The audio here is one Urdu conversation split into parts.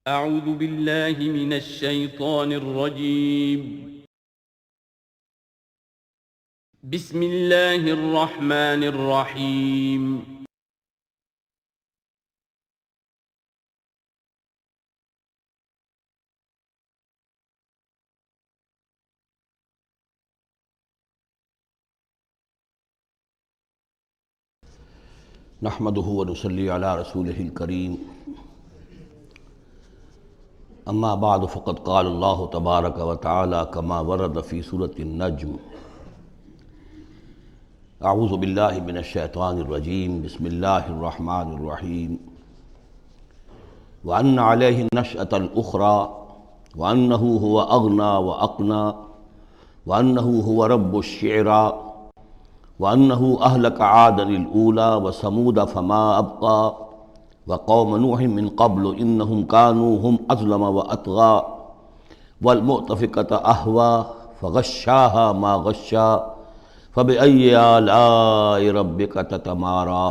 اعوذ باللہ من الشیطان الرجیم بسم اللہ الرحمن الرحیم نحمده ونصلي على رسوله الكريم اما بعد فقد قال الله تبارك وتعالى كما ورد في سورة النجم اعوذ بالله من الشيطان الرجيم بسم الله الرحمن الرحيم وأن عليه النشأة الأخرى وأنه هو أغنى وأقنى وأنه هو رب الشعرى وأنه أهلك عادا الأولى وثمود فما أبقى وقوم نوح من قبل إنهم كانوا هم أظلم وأطغى والمؤتفكة أهوى فغشاها ما غشا فبأي آلاء ربك تتمارى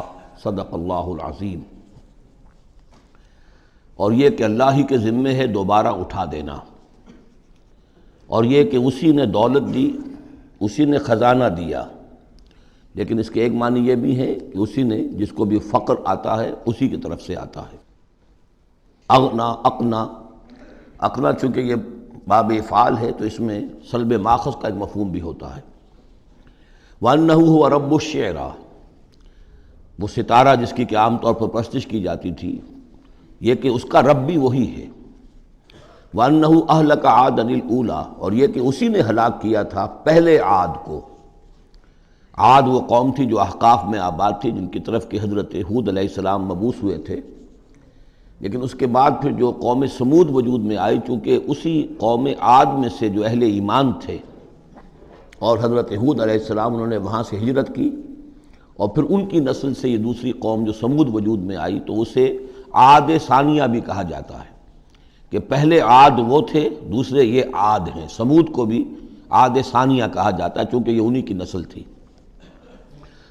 صدق اللہ العظیم۔ اور یہ کہ اللہ ہی کے ذمے ہے دوبارہ اٹھا دینا، اور یہ کہ اسی نے دولت دی، اسی نے خزانہ دیا، لیکن اس کے ایک معنی یہ بھی ہے کہ اسی نے جس کو بھی فقر آتا ہے اسی کی طرف سے آتا ہے۔ اغنا اقنا، اقنا چونکہ یہ باب افعال ہے تو اس میں سلب ماخذ کا ایک مفہوم بھی ہوتا ہے۔ وَأَنَّهُ هُوَ رَبُّ الشِّعْرَى، وہ ستارہ جس کی کہ عام طور پر پرستش کی جاتی تھی، یہ کہ اس کا رب بھی وہی ہے۔ وَأَنَّهُ أَهْلَكَ عَادًا الْأُولَى، اور یہ کہ اسی نے ہلاک کیا تھا پہلے عاد کو۔ عاد وہ قوم تھی جو احقاف میں آباد تھی، جن کی طرف کہ حضرت ہود علیہ السلام مبعوث ہوئے تھے، لیکن اس کے بعد پھر جو قوم سمود وجود میں آئی، چونکہ اسی قوم عاد میں سے جو اہل ایمان تھے اور حضرت ہود علیہ السلام انہوں نے وہاں سے ہجرت کی، اور پھر ان کی نسل سے یہ دوسری قوم جو سمود وجود میں آئی، تو اسے عاد ثانیہ بھی کہا جاتا ہے کہ پہلے عاد وہ تھے، دوسرے یہ عاد ہیں۔ سمود کو بھی عاد ثانیہ کہا جاتا ہے چونکہ یہ انہی کی نسل تھی۔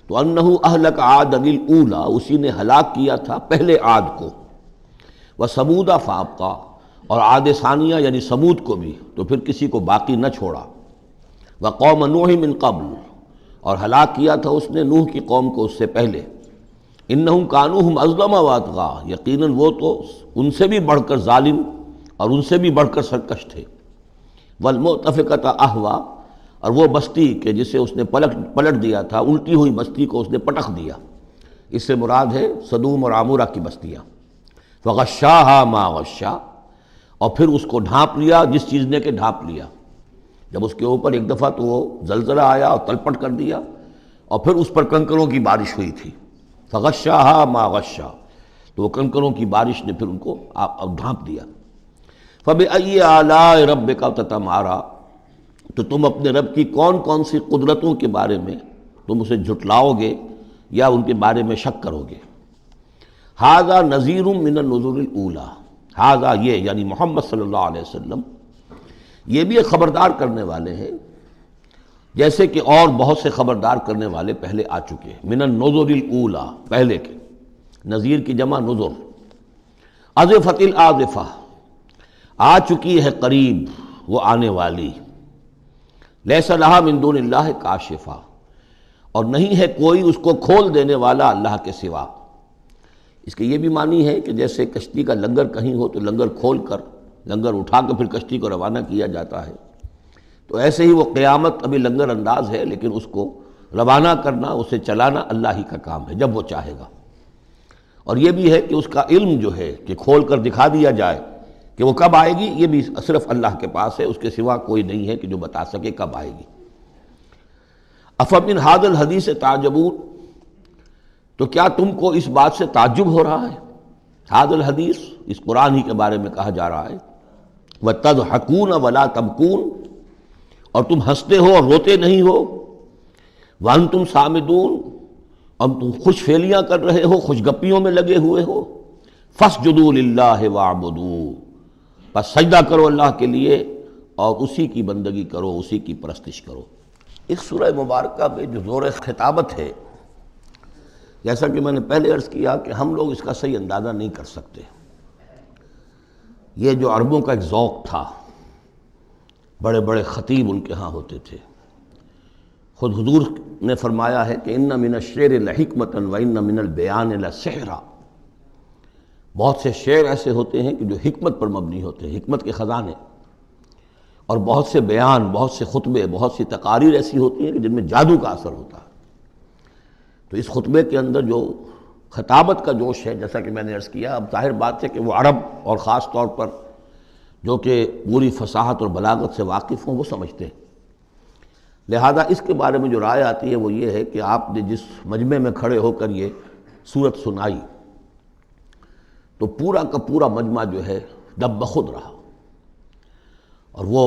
تو انہو اہلک عادا الاولی، اسی نے ہلاک کیا تھا پہلے عاد کو۔ وثمود فابقی، اور عاد ثانیہ یعنی سمود کو بھی تو پھر کسی کو باقی نہ چھوڑا۔ وقوم نوح من قبل، اور ہلاک کیا تھا اس نے نوح کی قوم کو اس سے پہلے۔ انہم کانوا ہم اظلم واطغی، یقیناً وہ تو ان سے بھی بڑھ کر ظالم اور ان سے بھی بڑھ کر سرکش تھے۔ والمؤتفکۃ اہویٰ، اور وہ بستی کہ جسے اس نے پلٹ دیا تھا، الٹی ہوئی بستی کو اس نے پٹخ دیا، اس سے مراد ہے سدوم اور عمورہ کی بستیاں۔ فغشاہا ما غشا، اور پھر اس کو ڈھانپ لیا جس چیز نے کہ ڈھانپ لیا۔ جب اس کے اوپر ایک دفعہ تو وہ زلزلہ آیا اور تلپٹ کر دیا، اور پھر اس پر کنکروں کی بارش ہوئی تھی۔ فغشاہا ما غشا، تو وہ کنکروں کی بارش نے پھر ان کو ڈھانپ دیا۔ فبأي آلاء ربك تتمارى، تو تم اپنے رب کی کون کون سی قدرتوں کے بارے میں تم اسے جھٹلاؤ گے یا ان کے بارے میں شک کرو گے۔ ھذا نذیر من النذر الاولی، ھذا یہ یعنی محمد صلی اللہ علیہ وسلم یہ بھی ایک خبردار کرنے والے ہیں، جیسے کہ اور بہت سے خبردار کرنے والے پہلے آ چکے ہیں۔ من النذر الاولی، پہلے کے، نذیر کی جمع نذر۔ ازفت الازفہ، آ چکی ہے قریب وہ آنے والی۔ لیس لہا من دون اللہ کاشفہ، اور نہیں ہے کوئی اس کو کھول دینے والا اللہ کے سوا۔ اس کے یہ بھی معنی ہے کہ جیسے کشتی کا لنگر کہیں ہو تو لنگر کھول کر، لنگر اٹھا کر پھر کشتی کو روانہ کیا جاتا ہے، تو ایسے ہی وہ قیامت ابھی لنگر انداز ہے، لیکن اس کو روانہ کرنا، اسے چلانا اللہ ہی کا کام ہے جب وہ چاہے گا۔ اور یہ بھی ہے کہ اس کا علم جو ہے کہ کھول کر دکھا دیا جائے کہ وہ کب آئے گی، یہ بھی صرف اللہ کے پاس ہے، اس کے سوا کوئی نہیں ہے کہ جو بتا سکے کب آئے گی۔ افمن ھذا الحدیث تعجبون، تو کیا تم کو اس بات سے تعجب ہو رہا ہے؟ ھذا الحدیث، اس قرآن ہی کے بارے میں کہا جا رہا ہے۔ وتضحکون ولا تبکون، اور تم ہنستے ہو اور روتے نہیں ہو۔ وانتم صامدون، اور تم خوش فیلیاں کر رہے ہو، خوش گپیوں میں لگے ہوئے ہو۔ فاسجدوا للہ واعبدوا، بس سجدہ کرو اللہ کے لیے اور اسی کی بندگی کرو، اسی کی پرستش کرو۔ اس سورہ مبارکہ میں جو زور خطابت ہے، جیسا کہ میں نے پہلے عرض کیا کہ ہم لوگ اس کا صحیح اندازہ نہیں کر سکتے، یہ جو عربوں کا ایک ذوق تھا، بڑے بڑے خطیب ان کے ہاں ہوتے تھے۔ خود حضور نے فرمایا ہے کہ ان من الشعر لحکمۃ و ان من البیان لسحرا، بہت سے شعر ایسے ہوتے ہیں کہ جو حکمت پر مبنی ہوتے ہیں، حکمت کے خزانے، اور بہت سے بیان، بہت سے خطبے، بہت سی تقاریر ایسی ہوتی ہیں کہ جن میں جادو کا اثر ہوتا ہے۔ تو اس خطبے کے اندر جو خطابت کا جوش ہے، جیسا کہ میں نے عرض کیا، اب ظاہر بات ہے کہ وہ عرب اور خاص طور پر جو کہ پوری فصاحت اور بلاغت سے واقف ہوں وہ سمجھتے ہیں۔ لہذا اس کے بارے میں جو رائے آتی ہے وہ یہ ہے کہ آپ نے جس مجمع میں کھڑے ہو کر یہ صورت سنائی تو پورا کا پورا مجمع جو ہے دب بخود رہا، اور وہ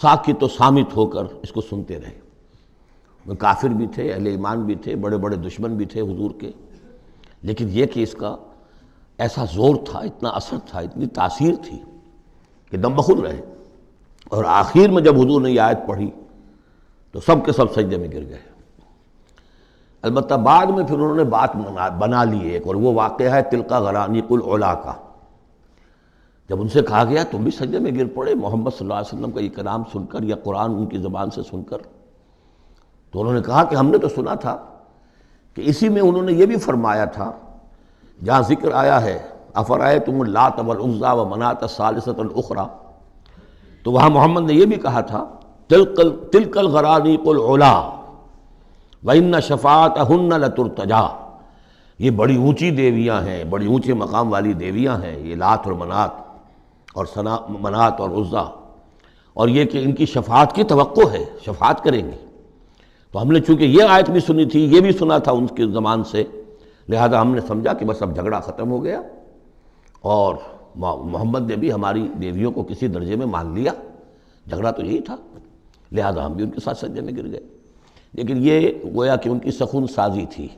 ساکت و صامت ہو کر اس کو سنتے رہے۔ وہ کافر بھی تھے، اہل ایمان بھی تھے، بڑے بڑے دشمن بھی تھے حضور کے، لیکن یہ کہ اس کا ایسا زور تھا، اتنا اثر تھا، اتنی تاثیر تھی کہ دم بخود رہے۔ اور آخر میں جب حضور نے یہ آیت پڑھی تو سب کے سب سجدے میں گر گئے۔ البتہ بعد میں پھر انہوں نے بات بنا لی ایک، اور وہ واقعہ ہے تلقا غرانیق العلا کا۔ جب ان سے کہا گیا تم بھی سجدے میں گر پڑے محمد صلی اللہ علیہ وسلم کا یہ کلام سن کر یا قرآن ان کی زبان سے سن کر، تو انہوں نے کہا کہ ہم نے تو سنا تھا کہ اسی میں انہوں نے یہ بھی فرمایا تھا جہاں ذکر آیا ہے افرأیتم اللات والعزی ومناۃ الثالثۃ الاخری، تو وہاں محمد نے یہ بھی کہا تھا تلک الغرانیق العلا وان شفاعتہن لترتجی، یہ بڑی اونچی دیویاں ہیں، بڑی اونچے مقام والی دیویاں ہیں یہ لات اور منات اور عزیٰ، اور یہ کہ ان کی شفاعت کی توقع ہے، شفاعت کریں گے۔ تو ہم نے چونکہ یہ آیت بھی سنی تھی، یہ بھی سنا تھا ان کے زمان سے، لہذا ہم نے سمجھا کہ بس اب جھگڑا ختم ہو گیا، اور محمد نے بھی ہماری دیویوں کو کسی درجے میں مان لیا، جھگڑا تو یہی تھا، لہذا ہم بھی ان کے ساتھ سجدے میں گر گئے۔ لیکن یہ گویا کہ ان کی سخن سازی تھی،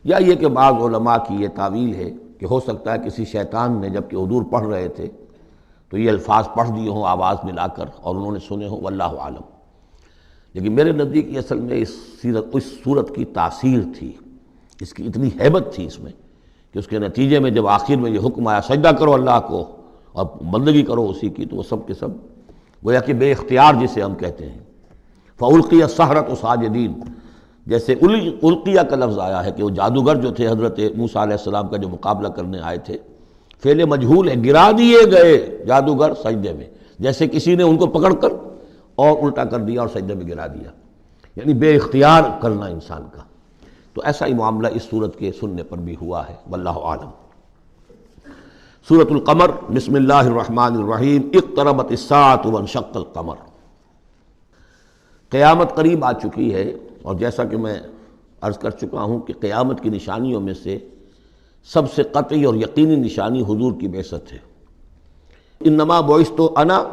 یا یہ کہ بعض علماء کی یہ تعویل ہے کہ ہو سکتا ہے کسی شیطان نے جب کہ حضور پڑھ رہے تھے تو یہ الفاظ پڑھ دیے ہوں آواز ملا کر اور انہوں نے سنے ہوں، واللہ عالم۔ لیکن میرے نزدیک یہ اصل میں اس صورت کی تاثیر تھی، اس کی اتنی ہیبت تھی اس میں کہ اس کے نتیجے میں جب آخر میں یہ حکم آیا سجدہ کرو اللہ کو اور بندگی کرو اسی کی، تو وہ سب کے سب گویا کہ بے اختیار جسے ہم کہتے ہیں، فَأُلْقِيَ السَّحَرَةُ سَاجِدِينَ، جیسے القیہ کا لفظ آیا ہے کہ وہ جادوگر جو تھے حضرت موسیٰ علیہ السلام کا جو مقابلہ کرنے آئے تھے، فعل مجہول ہے، گرا دیے گئے جادوگر سجدے میں، جیسے کسی نے ان کو پکڑ کر اور الٹا کر دیا اور سجدے میں گرا دیا، یعنی بے اختیار کرنا انسان کا۔ تو ایسا ہی معاملہ اس صورت کے سننے پر بھی ہوا ہے، واللہ عالم۔ سورۃ القمر، بسم اللہ الرحمن الرحیم، اقتربت الساعۃ وانشق القمر۔ قیامت قریب آ چکی ہے، اور جیسا کہ میں عرض کر چکا ہوں کہ قیامت کی نشانیوں میں سے سب سے قطعی اور یقینی نشانی حضور کی بعثت ہے۔ انما بعثت انا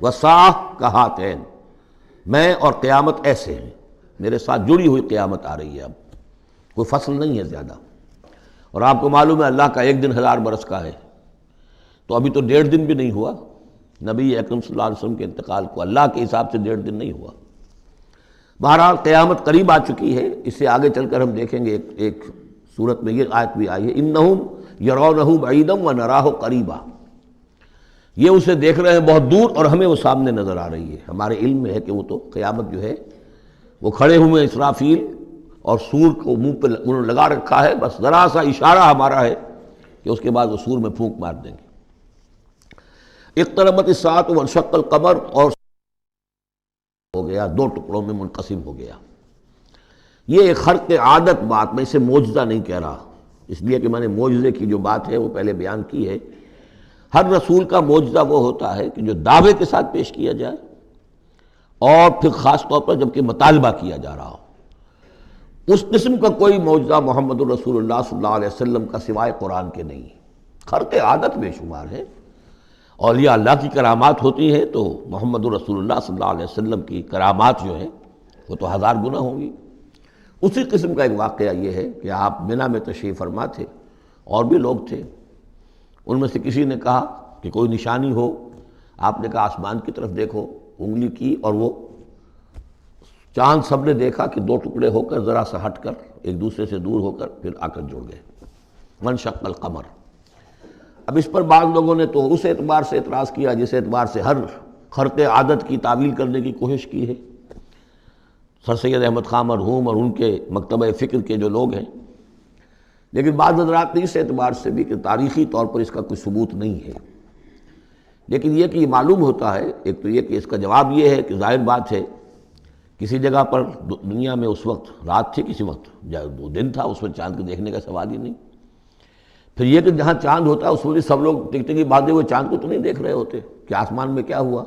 والساعۃ کہاتین، میں اور قیامت ایسے ہیں، میرے ساتھ جڑی ہوئی قیامت آ رہی ہے، اب کوئی فصل نہیں ہے زیادہ۔ اور آپ کو معلوم ہے اللہ کا ایک دن 1000 برس کا ہے، تو ابھی تو 1.5 دن بھی نہیں ہوا نبی اکرم صلی اللہ علیہ وسلم کے انتقال کو، اللہ کے حساب سے 1.5 دن نہیں ہوا۔ بہرحال قیامت قریب آ چکی ہے، اس سے آگے چل کر ہم دیکھیں گے ایک صورت میں یہ آیت بھی آئی ہے، انہم یرونہ بعیدا ونراہ قریبا، یہ اسے دیکھ رہے ہیں بہت دور اور ہمیں وہ سامنے نظر آ رہی ہے۔ ہمارے علم میں ہے کہ وہ تو قیامت جو ہے وہ کھڑے ہوئے اسرافیل اور سور کو منہ پہ انہوں نے لگا رکھا ہے، بس ذرا سا اشارہ ہمارا ہے کہ اس کے بعد وہ سور میں پھونک مار دیں گے۔ اقتربت الساعۃ وانشق القمر، اور ہو گیا، 2 ٹکڑوں میں منقسم ہو گیا۔ یہ ایک خرق عادت بات، میں اسے معجزہ نہیں کہہ رہا، اس لیے کہ میں نے معجزے کی جو بات ہے وہ پہلے بیان کی ہے۔ ہر رسول کا معجزہ وہ ہوتا ہے کہ جو دعوے کے ساتھ پیش کیا جائے، اور پھر خاص طور پر جب کہ مطالبہ کیا جا رہا ہو۔ اس قسم کا کوئی معجزہ محمد الرسول اللہ صلی اللہ علیہ وسلم کا سوائے قرآن کے نہیں، خرق عادت بے شمار ہے۔ اولیاء اللہ کی کرامات ہوتی ہیں تو محمد رسول اللہ صلی اللہ علیہ وسلم کی کرامات جو ہیں وہ تو 1000 گنا ہوں گی۔ اسی قسم کا ایک واقعہ یہ ہے کہ آپ منی میں تشریف فرما تھے، اور بھی لوگ تھے، ان میں سے کسی نے کہا کہ کوئی نشانی ہو، آپ نے کہا آسمان کی طرف دیکھو، انگلی کی اور وہ چاند سب نے دیکھا کہ 2 ٹکڑے ہو کر ذرا سا ہٹ کر ایک دوسرے سے دور ہو کر پھر آ کر جڑ گئے۔ وانشق القمر۔ اب اس پر بعض لوگوں نے تو اس اعتبار سے اعتراض کیا جس اعتبار سے ہر خرق عادت کی تعویل کرنے کی کوشش کی ہے سر سید احمد خان مرحوم اور ان کے مکتبہ فکر کے جو لوگ ہیں، لیکن بعض حضرات نے اس اعتبار سے بھی کہ تاریخی طور پر اس کا کوئی ثبوت نہیں ہے، لیکن یہ کہ یہ معلوم ہوتا ہے، ایک تو یہ کہ اس کا جواب یہ ہے کہ ظاہر بات ہے کسی جگہ پر دنیا میں اس وقت رات تھی، کسی وقت وہ دن تھا، اس میں چاند کے دیکھنے کا سوال ہی نہیں۔ پھر یہ کہ جہاں چاند ہوتا ہے اس میں بھی سب لوگ ٹکٹکی باندھے ہوئے چاند کو تو نہیں دیکھ رہے ہوتے کہ آسمان میں کیا ہوا،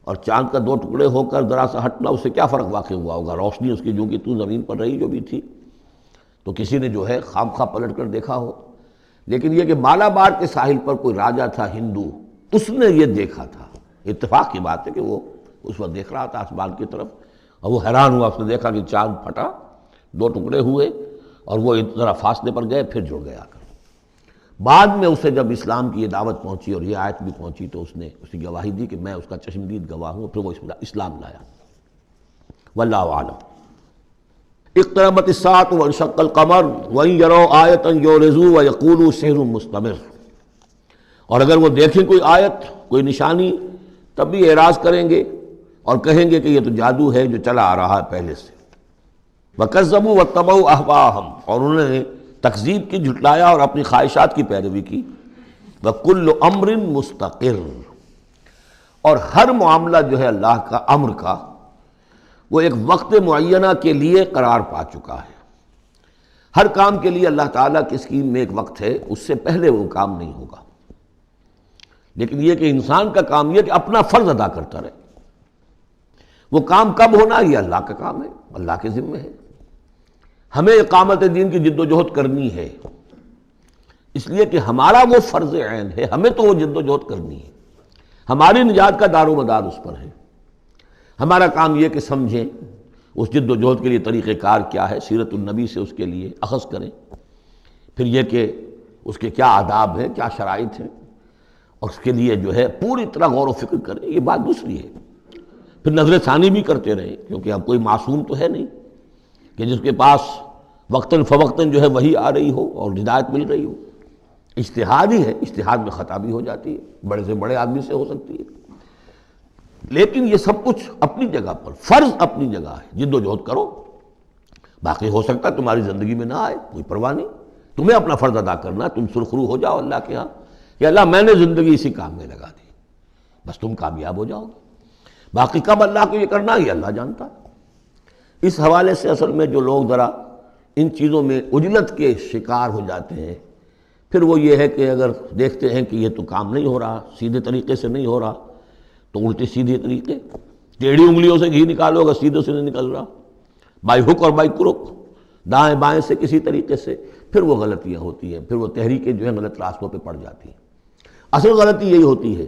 اور چاند کا دو ٹکڑے ہو کر ذرا سا ہٹنا اس سے کیا فرق واقع ہوا ہوگا، روشنی اس کی جو کہ تو زمین پر رہی جو بھی تھی، تو کسی نے جو ہے خام خواہ پلٹ کر دیکھا ہو۔ لیکن یہ کہ مالابار کے ساحل پر کوئی راجا تھا ہندو، اس نے یہ دیکھا تھا، اتفاق کی بات ہے کہ وہ اس وقت دیکھ رہا تھا آسمان کی طرف، اور وہ حیران ہوا، اس نے دیکھا کہ چاند پھٹا، دو ٹکڑے ہوئے اور وہ ذرا فاصلے پر گئے، پھر جڑ گیا کر۔ بعد میں اسے جب اسلام کی یہ دعوت پہنچی اور یہ آیت بھی پہنچی تو اس نے اس کی گواہی دی کہ میں اس کا چشمدید گواہ ہوں، پھر وہ اسلام لایا۔ واللہ اعلم۔ اقتربت الساعة وانشق القمر وإن يروا آية يعرضوا ويقولوا سحر مستمر، اور اگر وہ دیکھیں کوئی آیت، کوئی نشانی، تب بھی اعراض کریں گے اور کہیں گے کہ یہ تو جادو ہے جو چلا آ رہا ہے پہلے سے۔ وَكَذَّبُوا وَاتَّبَعُوا أَهْوَاءَهُمْ، اور انہوں نے تکذیب کی، جھٹلایا اور اپنی خواہشات کی پیروی کی۔ وَكُلُّ أَمْرٍ مُسْتَقِرٌ، اور ہر معاملہ جو ہے اللہ کا امر کا وہ ایک وقت معینہ کے لیے قرار پا چکا ہے۔ ہر کام کے لیے اللہ تعالیٰ کی اسکیم میں ایک وقت ہے، اس سے پہلے وہ کام نہیں ہوگا۔ لیکن یہ کہ انسان کا کام یہ کہ اپنا فرض ادا کرتا رہے، وہ کام کب ہونا یہ اللہ کا کام ہے، اللہ کے ذمہ ہے۔ ہمیں اقامت دین کی جد و جہد کرنی ہے، اس لیے کہ ہمارا وہ فرض عین ہے، ہمیں تو وہ جد و جہد کرنی ہے، ہماری نجات کا دار و مدار اس پر ہے۔ ہمارا کام یہ کہ سمجھیں اس جد و جہد کے لیے طریقہ کار کیا ہے، سیرت النبی سے اس کے لیے اخذ کریں، پھر یہ کہ اس کے کیا آداب ہیں، کیا شرائط ہیں، اور اس کے لیے جو ہے پوری طرح غور و فکر کریں، یہ بات دوسری ہے۔ پھر نظر ثانی بھی کرتے رہیں، کیونکہ اب کوئی معصوم تو ہے نہیں کہ جس کے پاس وقتاً فوقتاً جو ہے وہی آ رہی ہو اور ہدایت مل رہی ہو۔ اجتہاد ہی ہے، اجتہاد میں خطا بھی ہو جاتی ہے، بڑے سے بڑے آدمی سے ہو سکتی ہے، لیکن یہ سب کچھ اپنی جگہ پر، فرض اپنی جگہ ہے، جد و جہد کرو۔ باقی ہو سکتا ہے تمہاری زندگی میں نہ آئے، کوئی پرواہ نہیں، تمہیں اپنا فرض ادا کرنا، تم سرخرو ہو جاؤ اللہ کے ہاں کہ اللہ میں نے زندگی اسی کام میں لگا دی، بس تم کامیاب ہو جاؤ گے۔ باقی کب اللہ کو یہ کرنا یہ اللہ جانتا ہے۔ اس حوالے سے اصل میں جو لوگ ذرا ان چیزوں میں عجلت کے شکار ہو جاتے ہیں، پھر وہ یہ ہے کہ اگر دیکھتے ہیں کہ یہ تو کام نہیں ہو رہا، سیدھے طریقے سے نہیں ہو رہا، تو الٹے سیدھے طریقے، ٹیڑھی انگلیوں سے گھی نکالو گا، سیدھے سے نہیں نکل رہا، بائی ہک اور بائی کرک، دائیں بائیں سے کسی طریقے سے، پھر وہ غلطیاں ہوتی ہیں، پھر وہ تحریکیں جو ہیں غلط راستوں پہ پڑ جاتی ہیں۔ اصل غلطی یہی ہوتی ہے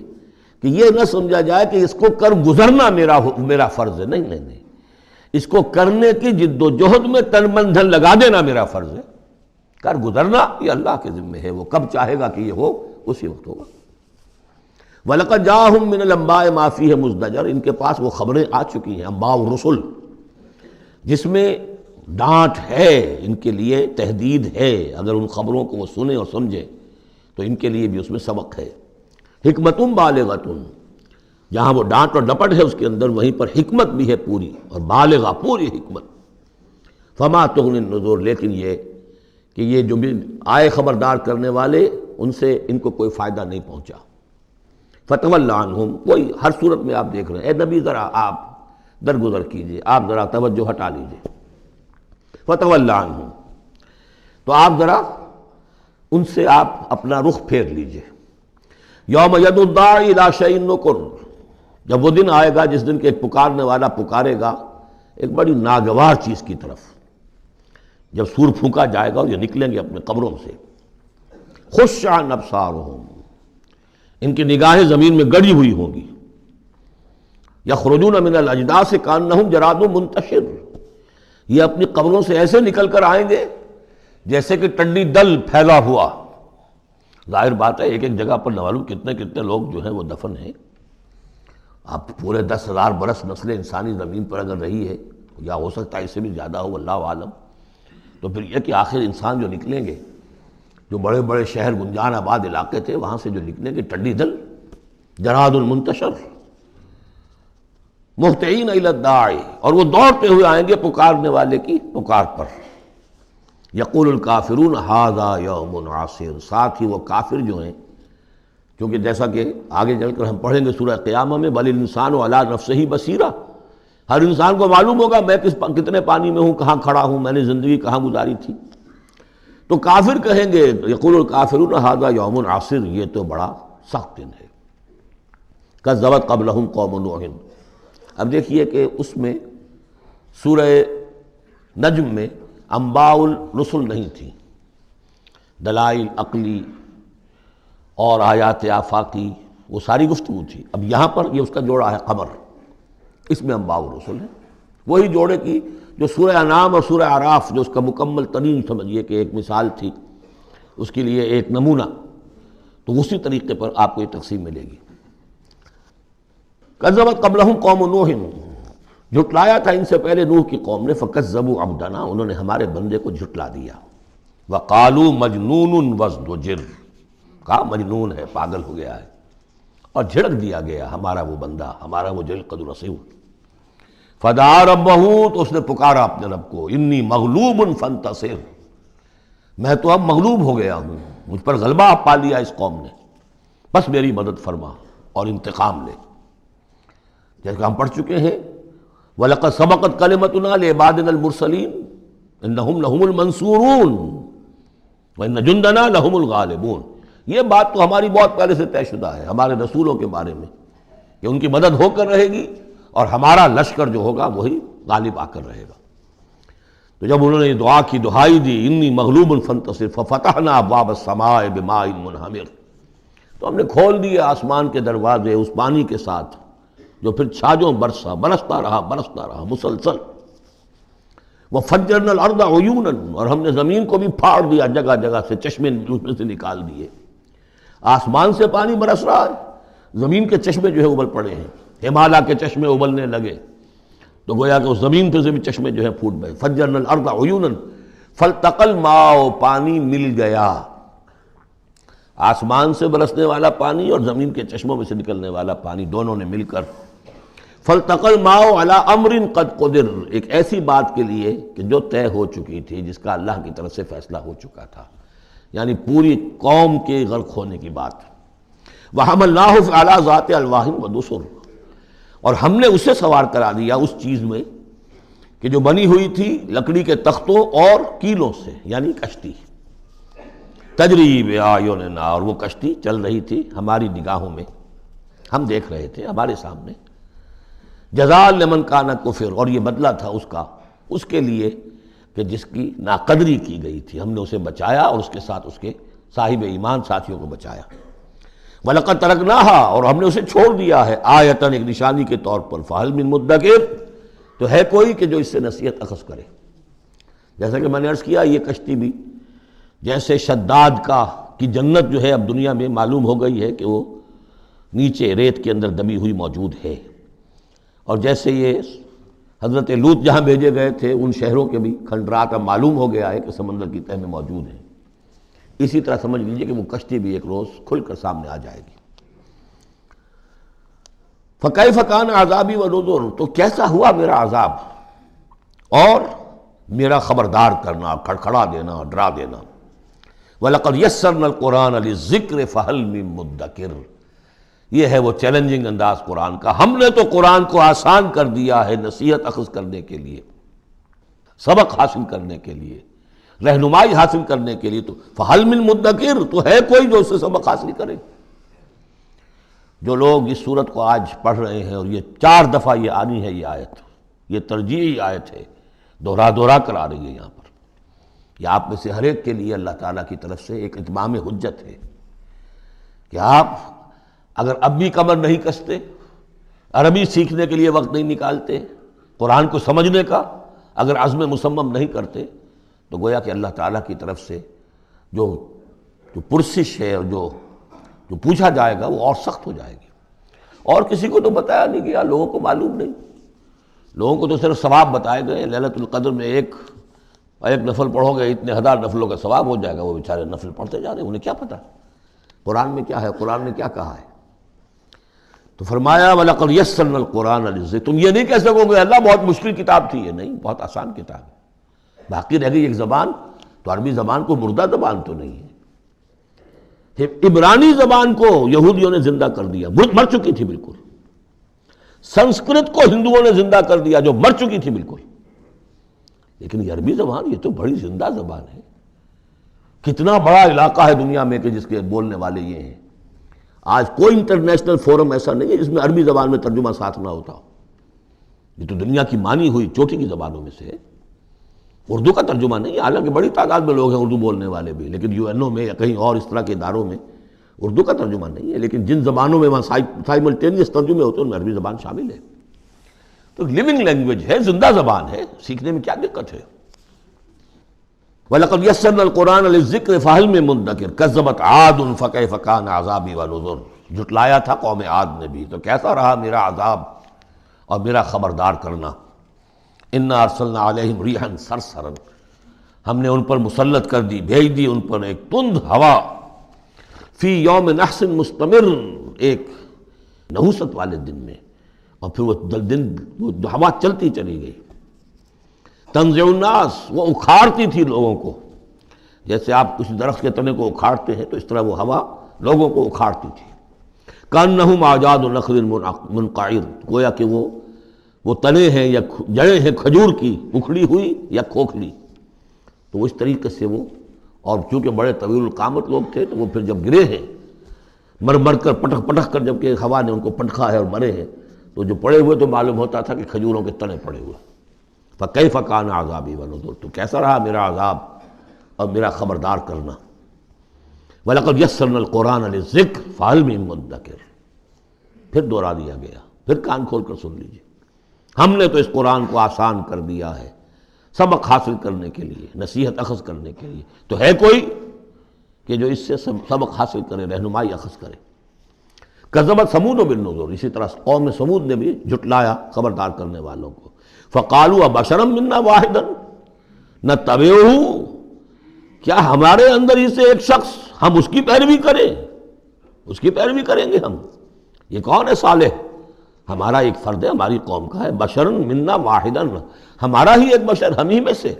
کہ یہ نہ سمجھا جائے کہ اس کو کر گزرنا میرا فرض ہے، نہیں نہیں نہیں، اس کو کرنے کی جد و جہد میں تن من دھن لگا دینا میرا فرض ہے، کر گزرنا یہ اللہ کے ذمہ ہے، وہ کب چاہے گا کہ یہ ہو اسی وقت ہوگا۔ وَلَقَدْ جَاءَهُم مِّنَ الْأَنبَاءِ مَا فِيهِ مُزْدَجَرٌ، ان کے پاس وہ خبریں آ چکی ہیں، انباء الرسل، جس میں ڈانٹ ہے، ان کے لیے تہدید ہے، اگر ان خبروں کو وہ سنیں اور سمجھیں تو ان کے لیے بھی اس میں سبق ہے۔ حکمتٌ بالغۃ، جہاں وہ ڈانٹ اور ڈپٹ ہے اس کے اندر، وہیں پر حکمت بھی ہے پوری، اور بالغہ پوری حکمت۔ فما تغنی النذر، لیکن یہ کہ یہ جو بھی آئے خبردار کرنے والے، ان سے ان کو کوئی فائدہ نہیں پہنچا۔ فتول عنہم، کوئی ہر صورت میں آپ دیکھ رہے ہیں، اے نبی ذرا آپ درگزر کیجئے، آپ ذرا توجہ ہٹا لیجئے۔ فتول عنہم، تو آپ ذرا ان سے آپ اپنا رخ پھیر لیجئے۔ یوم یدعو الداعی الی شیء نکر، جب وہ دن آئے گا جس دن کہ ایک پکارنے والا پکارے گا ایک بڑی ناگوار چیز کی طرف، جب سور پھونکا جائے گا اور یہ نکلیں گے اپنے قبروں سے۔ خش عن ابصارہم، ان کی نگاہیں زمین میں گڑی ہوئی ہوں گی۔ یخرجون من الاجداث کانہم جراد منتشر، یہ اپنی قبروں سے ایسے نکل کر آئیں گے جیسے کہ ٹڈی دل پھیلا ہوا۔ ظاہر بات ہے ایک ایک جگہ پر نہ معلوم کتنے کتنے لوگ جو ہیں وہ دفن ہیں۔ اب پورے 10,000 برس نسل انسانی زمین پر اگر رہی ہے، یا ہو سکتا ہے اس سے بھی زیادہ ہو، اللہ عالم، تو پھر یہ کہ آخر انسان جو نکلیں گے جو بڑے بڑے شہر گنجان آباد علاقے تھے وہاں سے جو نکلیں گے ٹڈی دل، جراد المنتشر، مہطعین الی الداعی، اور وہ دوڑتے ہوئے آئیں گے پکارنے والے کی پکار پر۔ یقول الکافرون ھذا یوم عسیر، ساتھ ہی وہ کافر جو ہیں، کیونکہ جیسا کہ آگے چل کر ہم پڑھیں گے سورہ قیامہ میں، بل الانسان علی نفسہ بصیرہ، ہر انسان کو معلوم ہوگا میں کتنے پانی میں ہوں، کہاں کھڑا ہوں، میں نے زندگی کہاں گزاری تھی۔ تو کافر کہیں گے یقول الکافرون ھذا یوم عسیر، یہ تو بڑا سخت دن ہے۔ کذبت قبلہم قوم نوح، اب دیکھیے کہ اس میں سورہ نجم میں انباء الرسل نہیں تھی، دلائل عقلی اور آیات آفاقی وہ ساری گفتگو تھی۔ اب یہاں پر یہ اس کا جوڑا ہے قمر، اس میں انباء الرسل ہے، وہی جوڑے کی جو سورہ انعام اور سورہ اعراف جو اس کا مکمل ترین سمجھیے کہ ایک مثال تھی، اس کے لیے ایک نمونہ، تو اسی طریقے پر آپ کو یہ تقسیم ملے گی۔ کذبت قبلہم قوم نوح، جھٹلایا تھا ان سے پہلے نوح کی قوم نے، فکذبوا عبدنا، انہوں نے ہمارے بندے کو جھٹلا دیا، وقالوا مجنون وازدجر، کہا مجنون ہے، پاگل ہو گیا ہے، اور جھڑک دیا گیا ہمارا وہ بندہ، ہمارا وہ جل قدر رسول۔ فدعا ربہ، تو اس نے پکارا اپنے رب کو، انی مغلوب فانتصر، میں تو اب مغلوب ہو گیا ہوں، مجھ پر غلبہ پا لیا اس قوم نے، بس میری مدد فرما اور انتقام لے۔ جیسے کہ ہم پڑھ چکے ہیں وَلَقَدْ سَبَقَتْ كَلِمَتُنَا لِعِبَادِنَا الْمُرْسَلِينَ إِنَّهُمْ لَهُمُ الْمَنْصُورُونَ وَإِنَّ جُنْدَنَا لَهُمُ الْغَالِبُونَ، یہ بات تو ہماری بہت پہلے سے طے شدہ ہے ہمارے رسولوں کے بارے میں کہ ان کی مدد ہو کر رہے گی اور ہمارا لشکر جو ہوگا وہی غالب آ کر رہے گا۔ تو جب انہوں نے یہ دعا کی، دہائی دی، انی مغلوب فانتصر ففتحنا ابواب السماء بماء منہمر، تو ہم نے کھول دیے آسمان کے دروازے اس پانی کے ساتھ جو پھر چھاجوں برستا رہا مسلسل۔ وَفَجَّرْنَا الْأَرْضَ عُيُونًا، اور ہم نے زمین کو بھی پھاڑ دیا، جگہ جگہ سے چشمے اس میں سے نکال دیے۔ آسمان سے پانی برس رہا ہے، زمین کے چشمے جو ہے ابل پڑے ہیں، ہمالیہ کے چشمے ابلنے لگے، تو گویا کہ اس زمین پہ سے بھی چشمے جو ہے پھوٹ گئے۔ فَجَّرْنَا الْأَرْضَ عُيُونًا فَالْتَقَى الْمَاءُ، پانی مل گیا، آسمان سے برسنے والا پانی اور زمین کے چشموں میں سے نکلنے والا پانی دونوں نے مل کر، فَالْتَقَى الْمَاءُ عَلَىٰ أَمْرٍ قَدْ قُدِرَ، ایک ایسی بات کے لیے کہ جو طے ہو چکی تھی، جس کا اللہ کی طرف سے فیصلہ ہو چکا تھا، یعنی پوری قوم کے غرق ہونے کی بات۔ وَحَمَلْنَاهُ عَلَىٰ ذَاتِ أَلْوَاحٍ وَدُسُرٍ، اور ہم نے اسے سوار کرا دیا اس چیز میں کہ جو بنی ہوئی تھی لکڑی کے تختوں اور کیلوں سے، یعنی کشتی، تجری بِأَعْیُنِنَا، اور وہ کشتی چل رہی تھی ہماری نگاہوں میں، ہم دیکھ رہے تھے ہمارے سامنے۔ جزاء لمن کان کفر، اور یہ بدلہ تھا اس کا، اس کے لیے کہ جس کی ناقدری کی گئی تھی، ہم نے اسے بچایا اور اس کے ساتھ اس کے صاحب ایمان ساتھیوں کو بچایا۔ وَلَقَدْ تَرَكْنَاهَا، اور ہم نے اسے چھوڑ دیا ہے، آیتاً، ایک نشانی کے طور پر، فَهَلْ مِن مُدَّکِرٍ، تو ہے کوئی کہ جو اس سے نصیحت اخذ کرے۔ جیسا کہ میں نے عرض کیا، یہ کشتی بھی جیسے شداد کی جنت جو ہے اب دنیا میں معلوم ہو گئی ہے کہ وہ نیچے ریت کے اندر دبی ہوئی موجود ہے، اور جیسے یہ حضرت لوط جہاں بھیجے گئے تھے ان شہروں کے بھی کھنڈرات اب معلوم ہو گیا ہے کہ سمندر کی تہہ میں موجود ہیں، اسی طرح سمجھ لیجئے کہ وہ کشتی بھی ایک روز کھل کر سامنے آ جائے گی۔ فَكَيْفَ كَانَ عَذَابِي وَنُذُرِ، تو کیسا ہوا میرا عذاب اور میرا خبردار کرنا، کھڑکھڑا دینا، ڈرا دینا۔ وَلَقَدْ يَسَّرْنَا الْقُرْآنَ لِلذِّكْرِ فَهَلْ مِن مُدَّكِرٍ، یہ ہے وہ چیلنجنگ انداز قرآن کا، ہم نے تو قرآن کو آسان کر دیا ہے نصیحت اخذ کرنے کے لیے، سبق حاصل کرنے کے لیے، رہنمائی حاصل کرنے کے لیے، تو فَهَلْ مِن مُدَّكِرٍ، تو ہے کوئی جو اس سے سبق حاصل کرے۔ جو لوگ اس صورت کو آج پڑھ رہے ہیں، اور یہ 4 دفعہ یہ آنی ہے، یہ آیت، یہ ترجیحی آیت ہے، دوہرا کر آ رہی ہے یہاں پر، یہ آپ میں سے ہر ایک کے لیے اللہ تعالیٰ کی طرف سے ایک اتمام حجت ہے کہ آپ اگر اب بھی کمر نہیں کستے، عربی سیکھنے کے لیے وقت نہیں نکالتے، قرآن کو سمجھنے کا اگر عزم مصمم نہیں کرتے، تو گویا کہ اللہ تعالیٰ کی طرف سے جو پرسش ہے اور جو پوچھا جائے گا وہ اور سخت ہو جائے گی۔ اور کسی کو تو بتایا نہیں گیا، لوگوں کو معلوم نہیں، لوگوں کو تو صرف ثواب بتائے گئے، لیلۃ القدر میں ایک اور ایک نفل پڑھو گے اتنے ہزار نفلوں کا ثواب ہو جائے گا، وہ بیچارے نفل پڑھتے جا رہے ہیں، انہیں کیا پتہ قرآن میں کیا ہے، قرآن نے کیا کہا ہے۔ تو فرمایا وَلَقَدْ يَسَّرْنَا الْقُرْآنَ لِلذِّكْرِ، تم یہ نہیں کہہ سکو گے اللہ بہت مشکل کتاب تھی، یہ نہیں، بہت آسان کتاب ہے۔ باقی رہ گئی ایک زبان، تو عربی زبان کو مردہ زبان تو نہیں ہے، عبرانی زبان کو یہودیوں نے زندہ کر دیا، مر چکی تھی بالکل۔ سنسکرت کو ہندوؤں نے زندہ کر دیا جو مر چکی تھی بالکل، لیکن یہ عربی زبان یہ تو بڑی زندہ زبان ہے۔ کتنا بڑا علاقہ ہے دنیا میں کہ جس کے بولنے والے یہ ہیں۔ آج کوئی انٹرنیشنل فورم ایسا نہیں ہے جس میں عربی زبان میں ترجمہ ساتھ نہ ہوتا ہو۔ یہ تو دنیا کی مانی ہوئی چوٹی کی زبانوں میں سے ہے۔ اردو کا ترجمہ نہیں ہے، حالانکہ بڑی تعداد میں لوگ ہیں اردو بولنے والے بھی، لیکن یو این او میں یا کہیں اور اس طرح کے اداروں میں اردو کا ترجمہ نہیں ہے، لیکن جن زبانوں میں وہاں سائملٹینیس ترجمے ہوتے ہیں ان میں عربی زبان شامل ہے۔ تو لیونگ لینگویج ہے، زندہ زبان ہے، سیکھنے میں کیا دقت ہے۔ وَلَقَدْ يَسَّرْنَا الْقُرْآنَ لِلذِّكْرِ فَهَلْ مِن مُدَّكِرٍ كَذَّبَتْ عَادٌ فَكَيْفَ كَانَ عَذَابِي وَنُذُرِ، جھٹلایا تھا قوم عاد نے بھی، تو کیسا رہا میرا عذاب اور میرا خبردار کرنا۔ اِنَّا أَرْسَلْنَا عَلَيْهِمْ رِيحًا صَرْصَرًا، ہم نے ان پر مسلط کر دی، بھیج دی ان پر ایک تند ہوا، فی یوم نحس مستمر، ایک نحوست والے دن میں، اور پھر وہ ہوا چلتی چلی گئی۔ تنزع الناس، وہ اکھاڑتی تھی لوگوں کو، جیسے آپ کسی درخت کے تنے کو اکھاڑتے ہیں تو اس طرح وہ ہوا لوگوں کو اکھاڑتی تھی۔ کأنہم اعجاز نخل منقعر، گویا کہ وہ تنے ہیں یا جڑیں ہیں کھجور کی، اکھڑی ہوئی یا کھوکھلی، تو اس طریقے سے وہ، اور چونکہ بڑے طویل القامت لوگ تھے تو وہ پھر جب گرے ہیں مر کر پٹک پٹک کر، جب کہ ہوا نے ان کو پٹکا ہے اور مرے ہیں، تو جو پڑے ہوئے تو معلوم ہوتا تھا کہ کھجوروں کے تنے پڑے ہوئے۔ فَكَيْفَ كَانَ عَذَابِي وَنُذُرِ، تو کیسا رہا میرا عذاب اور میرا خبردار کرنا۔ وَلَقَدْ يَسَّرْنَا الْقُرْآنَ لِلذِّكْرِ فَهَلْ مِن مُدَّكِرٍ، پھر دوہرا دیا گیا، پھر کان کھول کر سن لیجیے، ہم نے تو اس قرآن کو آسان کر دیا ہے سبق حاصل کرنے کے لیے، نصیحت اخذ کرنے کے لیے، تو ہے کوئی کہ جو اس سے سبق حاصل کرے، رہنمائی اخذ کرے۔ کذبت ثمود بالنذر، اسی طرح قوم ثمود نے بھی جھٹلایا خبردار کرنے والوں کو۔ فقالوا ابشرا منا واحدا نتبعہ، کیا ہمارے اندر ہی سے ایک شخص، ہم اس کی پیروی کریں، اس کی پیروی کریں گے ہم؟ یہ کون ہے صالح؟ ہمارا ایک فرد ہے، ہماری قوم کا ہے، بشرا منا واحدا، ہمارا ہی ایک بشر، ہم ہی میں سے،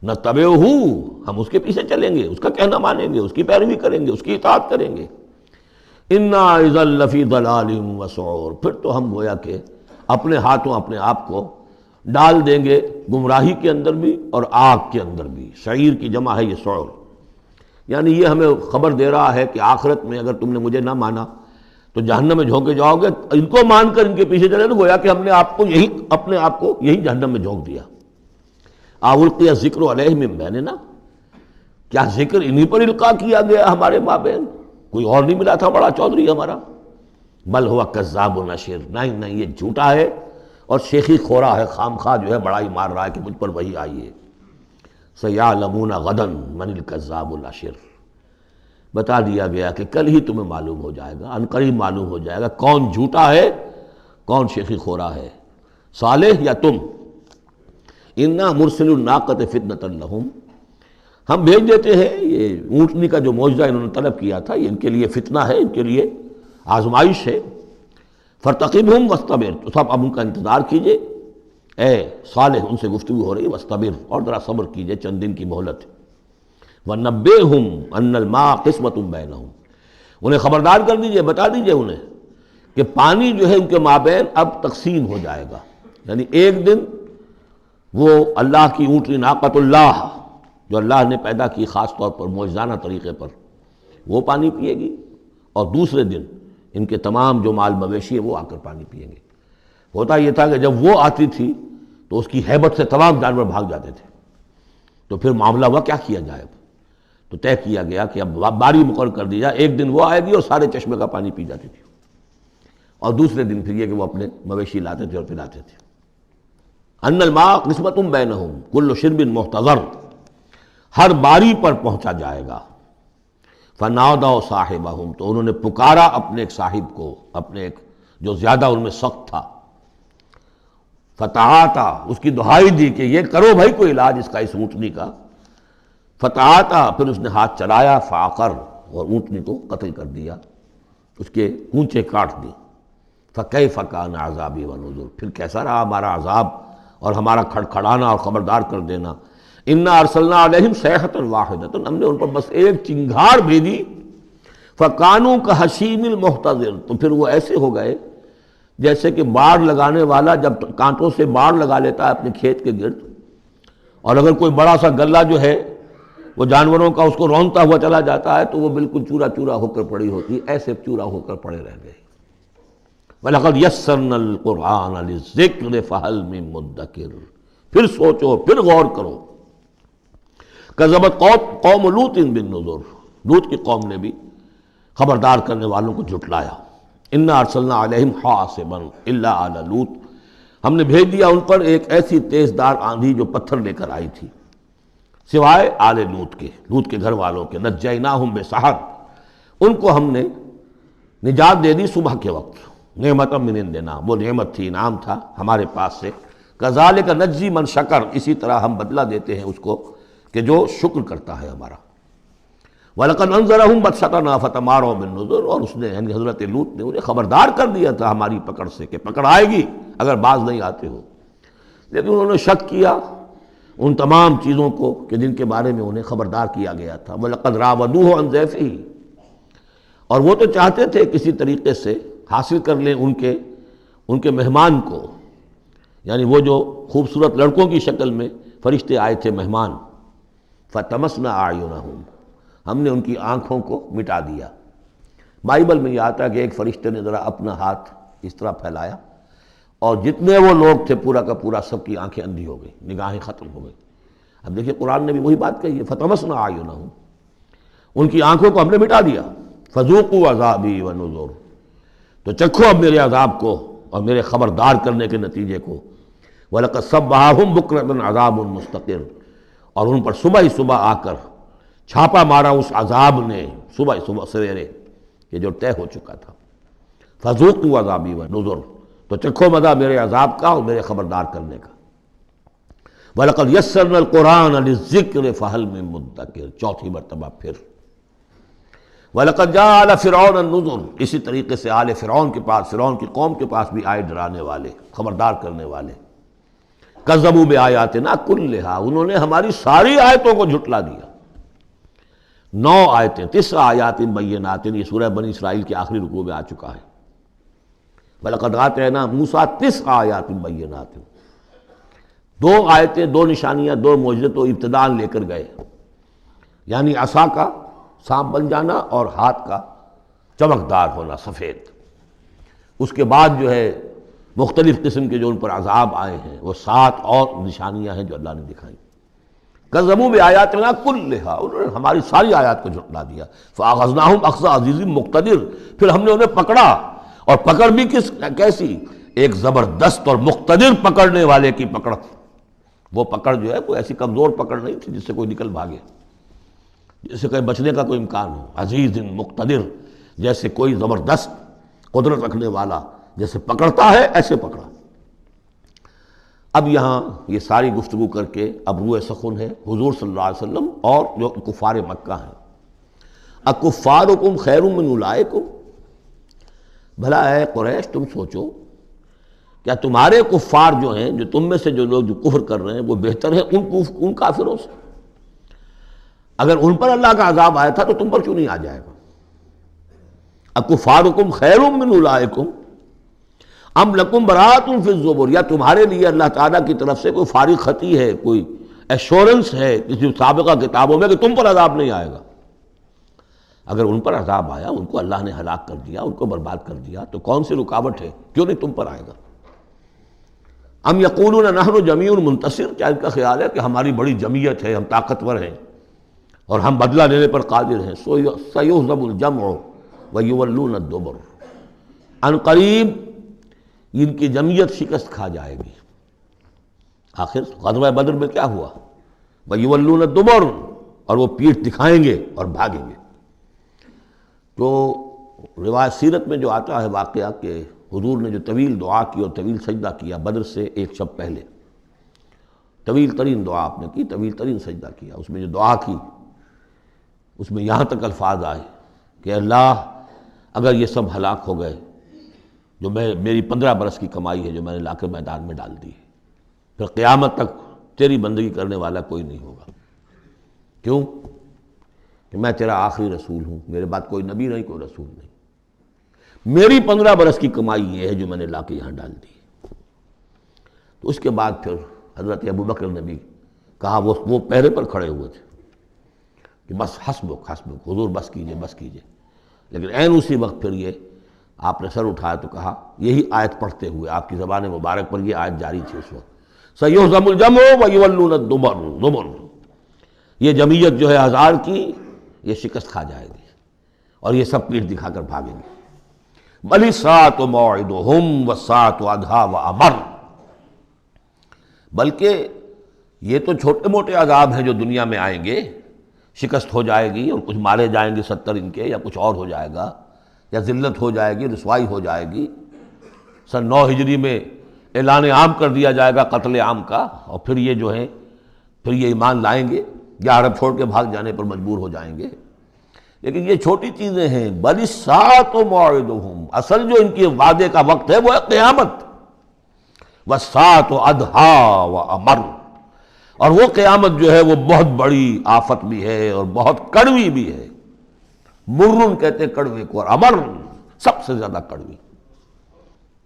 نتبعہ، ہم اس کے پیچھے چلیں گے، اس کا کہنا مانیں گے، اس کی پیروی کریں گے، اس کی اطاعت کریں گے۔ انا اذا لفی ضلال وسعور، پھر تو ہم گویا کہ اپنے ہاتھوں اپنے آپ کو ڈال دیں گے گمراہی کے اندر بھی اور آگ کے اندر بھی۔ شعیر کی جمع ہے یہ سعور، یعنی یہ ہمیں خبر دے رہا ہے کہ آخرت میں اگر تم نے مجھے نہ مانا تو جہنم میں جھونکے جاؤ گے، ان کو مان کر ان کے پیچھے چلے تو گویا کہ ہم نے اپنے آپ کو یہی جہنم میں جھونک دیا۔ القی الذکر علیہ من بیننا، کیا ذکر انہی پر القاء کیا گیا ہمارے مابین، کوئی اور نہیں ملا تھا بڑا چودھری ہمارا؟ بل ہوا کذاب نشر، نہیں یہ جھوٹا ہے اور شیخی خورا ہے، خام خواہ جو ہے بڑائی مار رہا ہے کہ مجھ پر وہی آئی ہے۔ سیعلمون غدا من الکذاب الاشر، بتا دیا گیا کہ کل ہی تمہیں معلوم ہو جائے گا، ان قریب معلوم ہو جائے گا کون جھوٹا ہے کون شیخی خورا ہے، صالح یا تم۔ انا مرسل الناقۃ فتنۃ لہم، ہم بھیج دیتے ہیں، یہ اونٹنی کا جو معجزہ انہوں نے طلب کیا تھا یہ ان کے لیے فتنہ ہے، ان کے لیے آزمائش ہے۔ فارتقبہم واصطبر، تو سب اب ان کا انتظار کیجئے، اے صالح ان سے گفتگو ہو رہی، واصطبر، اور ذرا صبر کیجئے، چند دن کی مہلت۔ وَنَبِّئْهُمْ أَنَّ الْمَاءَ قِسْمَةٌ بَيْنَهُمْ، انہیں خبردار کر دیجئے، بتا دیجئے انہیں کہ پانی جو ہے ان کے مابین اب تقسیم ہو جائے گا، یعنی ایک دن وہ اللہ کی اونٹنی ناقۃ اللہ جو اللہ نے پیدا کی خاص طور پر معجزانہ طریقے پر، وہ پانی پیے گی، اور دوسرے دن ان کے تمام جو مال مویشی ہے وہ آ کر پانی پئیں گے۔ ہوتا یہ تھا کہ جب وہ آتی تھی تو اس کی ہیبت سے تمام جانور بھاگ جاتے تھے، تو پھر معاملہ ہوا کیا کیا جائے، تو طے کیا گیا کہ اب باری مقرر کر دی جائے، ایک دن وہ آئے گی اور سارے چشمے کا پانی پی جاتی تھی، اور دوسرے دن پھر یہ کہ وہ اپنے مویشی لاتے تھے اور پلاتے تھے۔ ان الماء قسمۃ بینہم کل شرب محتضر، ہر باری پر پہنچا جائے گا۔ فنادوا صاحبہم، تو انہوں نے پکارا اپنے ایک صاحب کو، اپنے ایک جو زیادہ ان میں سخت تھا، فتعاتا، اس کی دہائی دی کہ یہ کرو بھائی کوئی علاج اس کا، اس اونٹنی کا. فتعاتا، پھر اس نے ہاتھ چلایا، فعقر، اور اونٹنی کو قتل کر دیا، اس کے کونچے کاٹ دی. فکیف کان عذابی ونذر، پھر کیسا رہا ہمارا عذاب اور ہمارا کھڑکھڑانا اور خبردار کر دینا. انا ارسلنا علیہم صیحۃ واحدۃ، ہم نے ان پر بس ایک چنگھاڑ بھیجی. فکانوا کحشیم المحتضر، تو پھر وہ ایسے ہو گئے جیسے کہ باڑ لگانے والا جب کانٹوں سے باڑ لگا لیتا ہے اپنے کھیت کے گرد، اور اگر کوئی بڑا سا گلہ جو ہے وہ جانوروں کا اس کو رونتا ہوا چلا جاتا ہے تو وہ بالکل چورا چورا ہو کر پڑی ہوتی، ایسے چورا ہو کر پڑے رہ گئے. وَلَقَدْ يَسَّرْنَا الْقُرْآنَ لِلذِّكْرِ فَهَلْ مِن مُدَّكِرٍ، پھر سوچو، پھر غور کرو. كَذَّبَتْ قوم لوط بالنذر، لوط کی قوم نے بھی خبردار کرنے والوں کو جھٹلایا. انا ارسلنا علیہم حاصبا الا آل لوط، ہم نے بھیج دیا ان پر ایک ایسی تیز دار آندھی جو پتھر لے کر آئی تھی، سوائے آل لوط کے، لوط کے گھر والوں کے. نجیناہم بسحر، ان کو ہم نے نجات دے دی صبح کے وقت. نعمت من عندنا، وہ نعمت تھی، انعام تھا ہمارے پاس سے. کذالک نجزی من شکر، اسی طرح ہم بدلہ دیتے ہیں اس کو کہ جو شکر کرتا ہے ہمارا. وَلَقَدْ أَنذَرَهُمْ بَطْشَتَنَا فَتَمَارَوْا بِالنُّذُرِ، اور اس نے یعنی حضرت لوط نے انہیں خبردار کر دیا تھا ہماری پکڑ سے کہ پکڑ آئے گی اگر باز نہیں آتے ہو. لیکن انہوں نے شک کیا ان تمام چیزوں کو کہ جن کے بارے میں انہیں خبردار کیا گیا تھا. وَلَقَدْ رَاوَدُوهُ عَنْ ضَيْفِهِ، اور وہ تو چاہتے تھے کسی طریقے سے حاصل کر لیں ان کے مہمان کو، یعنی وہ جو خوبصورت لڑکوں کی شکل میں فرشتے آئے تھے مہمان. فَطَمَسْنَا أَعْيُنَهُمْ، ہم نے ان کی آنکھوں کو مٹا دیا. بائبل میں یہ آتا ہے کہ ایک فرشتے نے ذرا اپنا ہاتھ اس طرح پھیلایا اور جتنے وہ لوگ تھے پورا کا پورا سب کی آنکھیں اندھی ہو گئی، نگاہیں ختم ہو گئی. اب دیکھیے قرآن نے بھی وہی بات کہی ہے، فَطَمَسْنَا أَعْيُنَهُمْ، ان کی آنکھوں کو ہم نے مٹا دیا. فَذُوقُوا عَذَابِي وَنُذُرِ، تو چکھو اب میرے عذاب کو اور میرے خبردار کرنے کے نتیجے کو. وَلَقَدْ صَبَّحَهُمْ بُكْرَةً عَذَابٌ مُسْتَقِرٌ، اور ان پر صبح ہی صبح آ کر چھاپا مارا اس عذاب نے، صبح صبح سویرے، کہ جو طے ہو چکا تھا. فَذُوقُوا عَذَابِي وَنُذُرِ، تو چکھو مزہ میرے عذاب کا اور میرے خبردار کرنے کا. وَلَقَدْ يَسَّرْنَا الْقُرْآنَ لِلذِّكْرِ فَهَلْ مِن مُدَّكِرٍ، چوتھی مرتبہ پھر. وَلَقَدْ جَاءَ آلَ فِرْعَوْنَ النُّذُرُ، اسی طریقے سے آل فرعون کے پاس، فرعون کی قوم کے پاس بھی آئے ڈرانے والے، خبردار کرنے والے. کذبوا بآیاتنا کلھا، انہوں نے ہماری ساری آیتوں کو جھٹلا دیا. 9 آیتیں، 9 آیات بینات، یہ سورہ بنی اسرائیل کے آخری رکوع میں آ چکا ہے. وَلَقَدْ آتَيْنَا مُوسَىٰ 9 آیات بینات، 2 آیتیں، 2 نشانیاں، 2 معجزے تو ابتداءً لے کر گئے، یعنی عصا کا سانپ بن جانا اور ہاتھ کا چمکدار ہونا سفید. اس کے بعد جو ہے مختلف قسم کے جو ان پر عذاب آئے ہیں وہ 7 اور نشانیاں ہیں جو اللہ نے دکھائیں. کذبوا بآیاتنا کلھا، انہوں نے ہماری ساری آیات کو جھٹلا دیا. فأخذناہم اخذ عزیز مقتدر، پھر ہم نے انہیں پکڑا، اور پکڑ بھی کیسی، ایک زبردست اور مقتدر پکڑنے والے کی پکڑ. وہ پکڑ جو ہے کوئی ایسی کمزور پکڑ نہیں تھی جس سے کوئی نکل بھاگے، جس سے کہیں بچنے کا کوئی امکان ہو. عزیز مقتدر، جیسے کوئی زبردست قدرت رکھنے والا جیسے پکڑتا ہے ایسے پکڑا. اب یہاں یہ ساری گفتگو کر کے اب روئے سخن ہے حضور صلی اللہ علیہ وسلم اور جو کفار مکہ ہیں. اکفارکم خیر من اولئکم، بھلا اے قریش تم سوچو کیا تمہارے کفار جو ہیں، جو تم میں سے جو لوگ جو کفر کر رہے ہیں، وہ بہتر ہے ان کافروں سے؟ اگر ان پر اللہ کا عذاب آیا تھا تو تم پر کیوں نہیں آ جائے گا؟ اکفارکم خیر من اولئکم ام لکم براۃ فی الزبر، یا تمہارے لیے اللہ تعالیٰ کی طرف سے کوئی فارغ خطی ہے، کوئی ایشورنس ہے کسی سابقہ کتابوں میں کہ تم پر عذاب نہیں آئے گا؟ اگر ان پر عذاب آیا، ان کو اللہ نے ہلاک کر دیا، ان کو برباد کر دیا، تو کون سی رکاوٹ ہے؟ کیوں نہیں تم پر آئے گا؟ ام یقولون نحن جمیع منتصر، کیا ان کا خیال ہے کہ ہماری بڑی جمعیت ہے، ہم طاقتور ہیں اور ہم بدلہ لینے پر قادر ہیں؟ سیہزم الجمع ویولون الدبر، ان قریب ان کی جمعیت شکست کھا جائے گی. آخر غزوہ بدر میں کیا ہوا؟ ویولون الدبر، اور وہ پیٹھ دکھائیں گے اور بھاگیں گے. تو روایت سیرت میں جو آتا ہے واقعہ کہ حضور نے جو طویل دعا کی اور طویل سجدہ کیا بدر سے ایک شب پہلے، طویل ترین دعا آپ نے کی، طویل ترین سجدہ کیا، اس میں جو دعا کی اس میں یہاں تک الفاظ آئے کہ اللہ اگر یہ سب ہلاک ہو گئے جو میری 15 برس کی کمائی ہے جو میں نے لا کے میدان میں ڈال دی ہے، پھر قیامت تک تیری بندگی کرنے والا کوئی نہیں ہوگا۔ کیوں؟ کہ میں تیرا آخری رسول ہوں، میرے بعد کوئی نبی نہیں، کوئی رسول نہیں، میری 15 برس کی کمائی یہ ہے جو میں نے لا کے یہاں ڈال دی ہے۔ تو اس کے بعد پھر حضرت ابوبکر نے بھی کہا، وہ پہرے پر کھڑے ہوئے تھے کہ بس حسبک حسبک، حضور بس کیجئے بس کیجئے، لیکن عین اسی وقت پھر یہ آپ نے سر اٹھایا تو کہا، یہی آیت پڑھتے ہوئے آپ کی زبان مبارک پر یہ آیت جاری تھی اس وقت، سَيُهْزَمُ الْجَمْعُ وَيُوَلُّونَ الدُّبُرَ، یہ جمعیت جو ہے ہزار کی یہ شکست کھا جائے گی اور یہ سب پیٹھ دکھا کر بھاگیں گے۔ بَلِ السَّاعَةُ مَوْعِدُهُمْ وَالسَّاعَةُ أَدْهَىٰ وَأَمَرُّ، بلکہ یہ تو چھوٹے موٹے عذاب ہیں جو دنیا میں آئیں گے، شکست ہو جائے گی اور کچھ مارے جائیں گے 70 ان کے، یا کچھ اور ہو جائے گا، یا ذلت ہو جائے گی، رسوائی ہو جائے گی۔ سن 9 ہجری میں اعلان عام کر دیا جائے گا قتل عام کا، اور پھر یہ جو ہے پھر یہ ایمان لائیں گے یا عرب چھوڑ کے بھاگ جانے پر مجبور ہو جائیں گے۔ لیکن یہ چھوٹی چیزیں ہیں، بل الساعۃ موعدہم، اصل جو ان کے وعدے کا وقت ہے وہ ہے قیامت، والساعۃ ادھیٰ وامر، اور وہ قیامت جو ہے وہ بہت بڑی آفت بھی ہے اور بہت کڑوی بھی ہے۔ مرن کہتے ہیں کڑوے کو، اور امر سب سے زیادہ کڑوی۔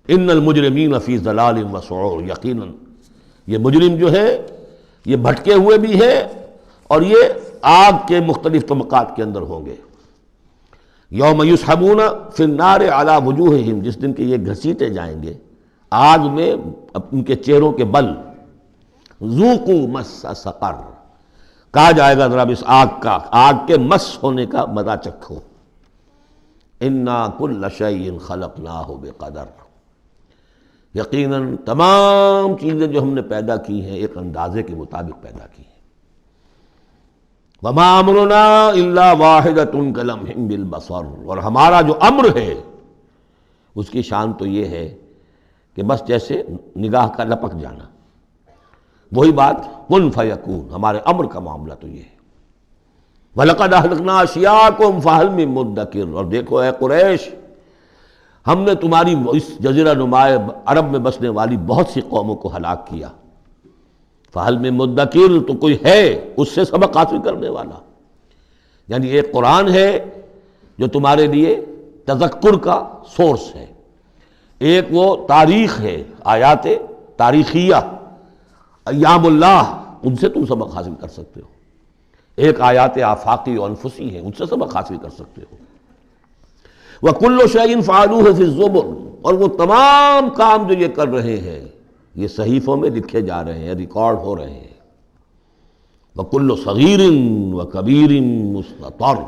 ان المجرمین فی ضلال وسعور، یقیناً یہ مجرم جو ہے یہ بھٹکے ہوئے بھی ہے اور یہ آگ کے مختلف طبقات کے اندر ہوں گے۔ یوم یسحبون فی النار علی وجوہہم، جس دن کہ یہ گھسیٹے جائیں گے آگ میں ان کے چہروں کے بل، ذوقوا مس سقر، کہا جائے گا ذرا اس آگ کے مس ہونے کا مزہ چکھو۔ انا کل شیء خلقناہ بقدر، یقیناً تمام چیزیں جو ہم نے پیدا کی ہیں ایک اندازے کے مطابق پیدا کی ہیں۔ وما امرنا الا واحدۃ کلمح بالبصر، اور ہمارا جو امر ہے اس کی شان تو یہ ہے کہ بس جیسے نگاہ کا لپک جانا، وہی بات کن فیکون، ہمارے امر کا معاملہ تو یہ ہے۔ وَلَقَدْ أَهْلَكْنَا أَشْيَاعَكُمْ فَهَلْ مِن مُدَّكِرٍ، اور دیکھو اے قریش، ہم نے تمہاری اس جزیرہ نما عرب میں بسنے والی بہت سی قوموں کو ہلاک کیا، فَهَلْ مِن مُدَّكِرٍ، تو کوئی ہے اس سے سبق حاصل کرنے والا۔ یعنی ایک قرآن ہے جو تمہارے لیے تذکر کا سورس ہے، ایک وہ تاریخ ہے، آیات تاریخیہ، ایام اللہ، ان سے تم سبق حاصل کر سکتے ہو، ایک آیات آفاقی و انفسی ہیں، ان سے سبق حاصل کر سکتے ہو۔ وَكُلُّ شَيْءٍ فَعَلُوهُ فِي الزُّبُرِ، اور وہ تمام کام جو یہ کر رہے ہیں یہ صحیفوں میں لکھے جا رہے ہیں، ریکارڈ ہو رہے ہیں۔ وَكُلُّ صَغِيرٍ وَكَبِيرٍ مُسْتَطَرٌ،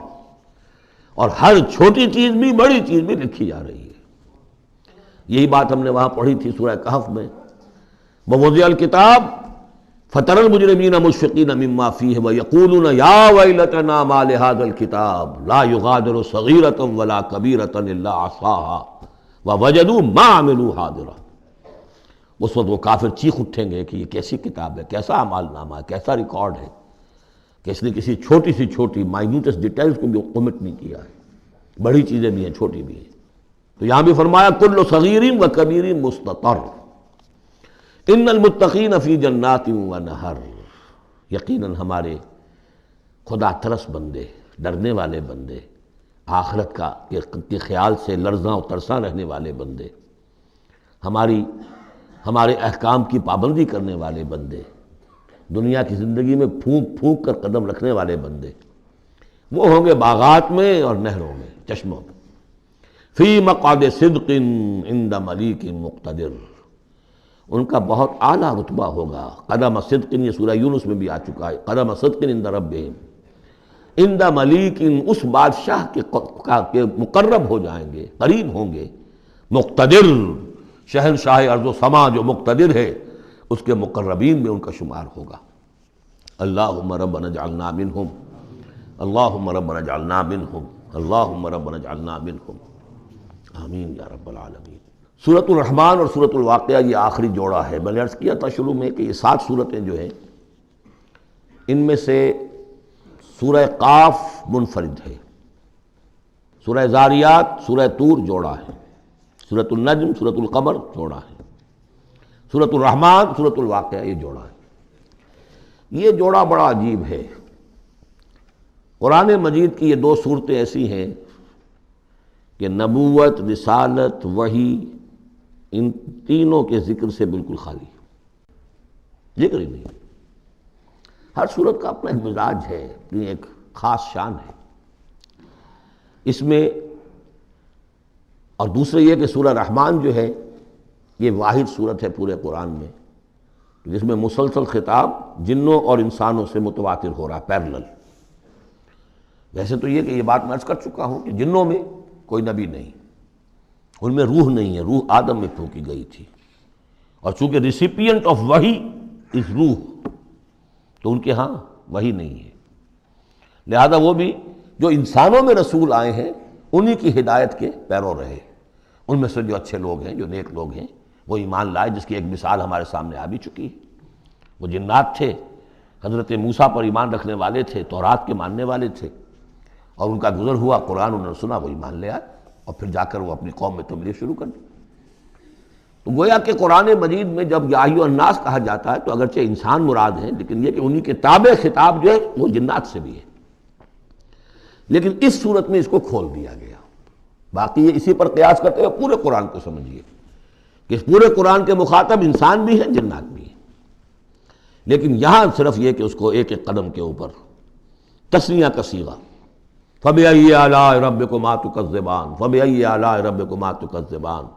اور ہر چھوٹی چیز بھی بڑی چیز بھی لکھی جا رہی ہے۔ یہی بات ہم نے وہاں پڑھی تھی سورہ کہف میں، وَوُضِعَ الْكِتَابُ فَتَرَى الْمُجْرِمِينَ مُشْفِقِينَ مِمَّا فِيهِ وَيَقُولُونَ يَا وَيْلَتَنَا مَا لِهَذَا الْكِتَابِ لَا يُغَادِرُ صَغِيرَةً وَلَا كَبِيرَةً إِلَّا أَحْصَاهَا وَوَجَدُوا مَا عَمِلُوا حَاضِرًا، اس وقت وہ کافر چیخ اٹھیں گے کہ یہ کیسی کتاب ہے، کیسا اعمال نامہ ہے، کیسا ریکارڈ ہے کہ اس نے کسی چھوٹی سی چھوٹی مائنیوٹس ڈیٹیلز کو بھی کمٹ نہیں کیا ہے، بڑی چیزیں بھی ہیں چھوٹی بھی ہیں۔ تو یہاں بھی فرمایا کل صغیر و کبیر مستطر، ان المتقین فی جنات و نہر، یقیناً ہمارے خدا ترس بندے، ڈرنے والے بندے، آخرت کا کے خیال سے لرزاں و ترساں رہنے والے بندے، ہمارے احکام کی پابندی کرنے والے بندے، دنیا کی زندگی میں پھونک پھونک کر قدم رکھنے والے بندے، وہ ہوں گے باغات میں اور نہروں میں، چشموں میں۔ فی مقعد صدق عند ملیک مقتدر، ان کا بہت اعلیٰ رتبہ ہوگا۔ قدم صدق، یہ سورہ یونس میں بھی آ چکا ہے، قدم صدق عند ربہم، عند ملیک، اس بادشاہ کے مقرب ہو جائیں گے، قریب ہوں گے، مقتدر، شہنشاہ ارض و سما جو مقتدر ہے اس کے مقربین میں ان کا شمار ہوگا۔ اللہم ربنا اجعلنا منہم، اللہم ربنا اجعلنا منہم، اللہم ربنا اجعلنا منہم، آمین یا رب العالمین۔ سورۃ الرحمن اور سورۃ الواقعہ یہ آخری جوڑا ہے۔ میں نے عرض کیا تھا شروع میں کہ یہ 7 صورتیں جو ہیں ان میں سے سورہ قاف منفرد ہے، سورہ زاریات، سورہ طور جوڑا ہے، سورۃ النجم، سورۃ القمر جوڑا ہے، سورۃ الرحمن، سورۃ الواقعہ یہ جوڑا ہے۔ یہ جوڑا بڑا عجیب ہے۔ قرآن مجید کی یہ 2 صورتیں ایسی ہیں کہ نبوت، رسالت، وحی، ان تینوں کے ذکر سے بالکل خالی، ذکر ہی نہیں۔ ہر صورت کا اپنا ایک مزاج ہے، اپنی ایک خاص شان ہے اس میں۔ اور دوسرے یہ کہ سورہ رحمان جو ہے یہ واحد صورت ہے پورے قرآن میں جس میں مسلسل خطاب جنوں اور انسانوں سے متواتر ہو رہا ہے، پیرلل۔ ویسے تو یہ کہ یہ بات میں عرض کر چکا ہوں کہ جنوں میں کوئی نبی نہیں، ان میں روح نہیں ہے، روح آدم میں پھونکی گئی تھی، اور چونکہ ریسیپینٹ آف وحی از روح، تو ان کے ہاں وحی نہیں ہے، لہذا وہ بھی جو انسانوں میں رسول آئے ہیں انہی کی ہدایت کے پیرو رہے۔ ان میں سے جو اچھے لوگ ہیں، جو نیک لوگ ہیں، وہ ایمان لائے، جس کی ایک مثال ہمارے سامنے آ بھی چکی ہے۔ وہ جنات تھے، حضرت موسیٰ پر ایمان رکھنے والے تھے، تورات کے ماننے والے تھے، اور ان کا گزر ہوا، قرآن انہوں نے سنا، وہ ایمان لے آئے، اور پھر جا کر وہ اپنی قوم میں تبلیغ شروع کر دی۔ تو گویا کہ قرآن مجید میں جب یا ایھا الناس کہا جاتا ہے تو اگرچہ انسان مراد ہیں، لیکن یہ کہ انہی کے تابع خطاب جو ہے وہ جنات سے بھی ہے، لیکن اس صورت میں اس کو کھول دیا گیا۔ باقی یہ اسی پر قیاس کرتے ہوئے پورے قرآن کو سمجھیے کہ اس پورے قرآن کے مخاطب انسان بھی ہیں، جنات بھی ہیں، لیکن یہاں صرف یہ کہ اس کو ایک ایک قدم کے اوپر تثنیہ کا صیغہ، فَبِأَيِّ آلَاءِ رَبِّكُمَا تُكَذِّبَانِ فَبِأَيِّ آلَاءِ رَبِّكُمَا تُكَذِّبَانِ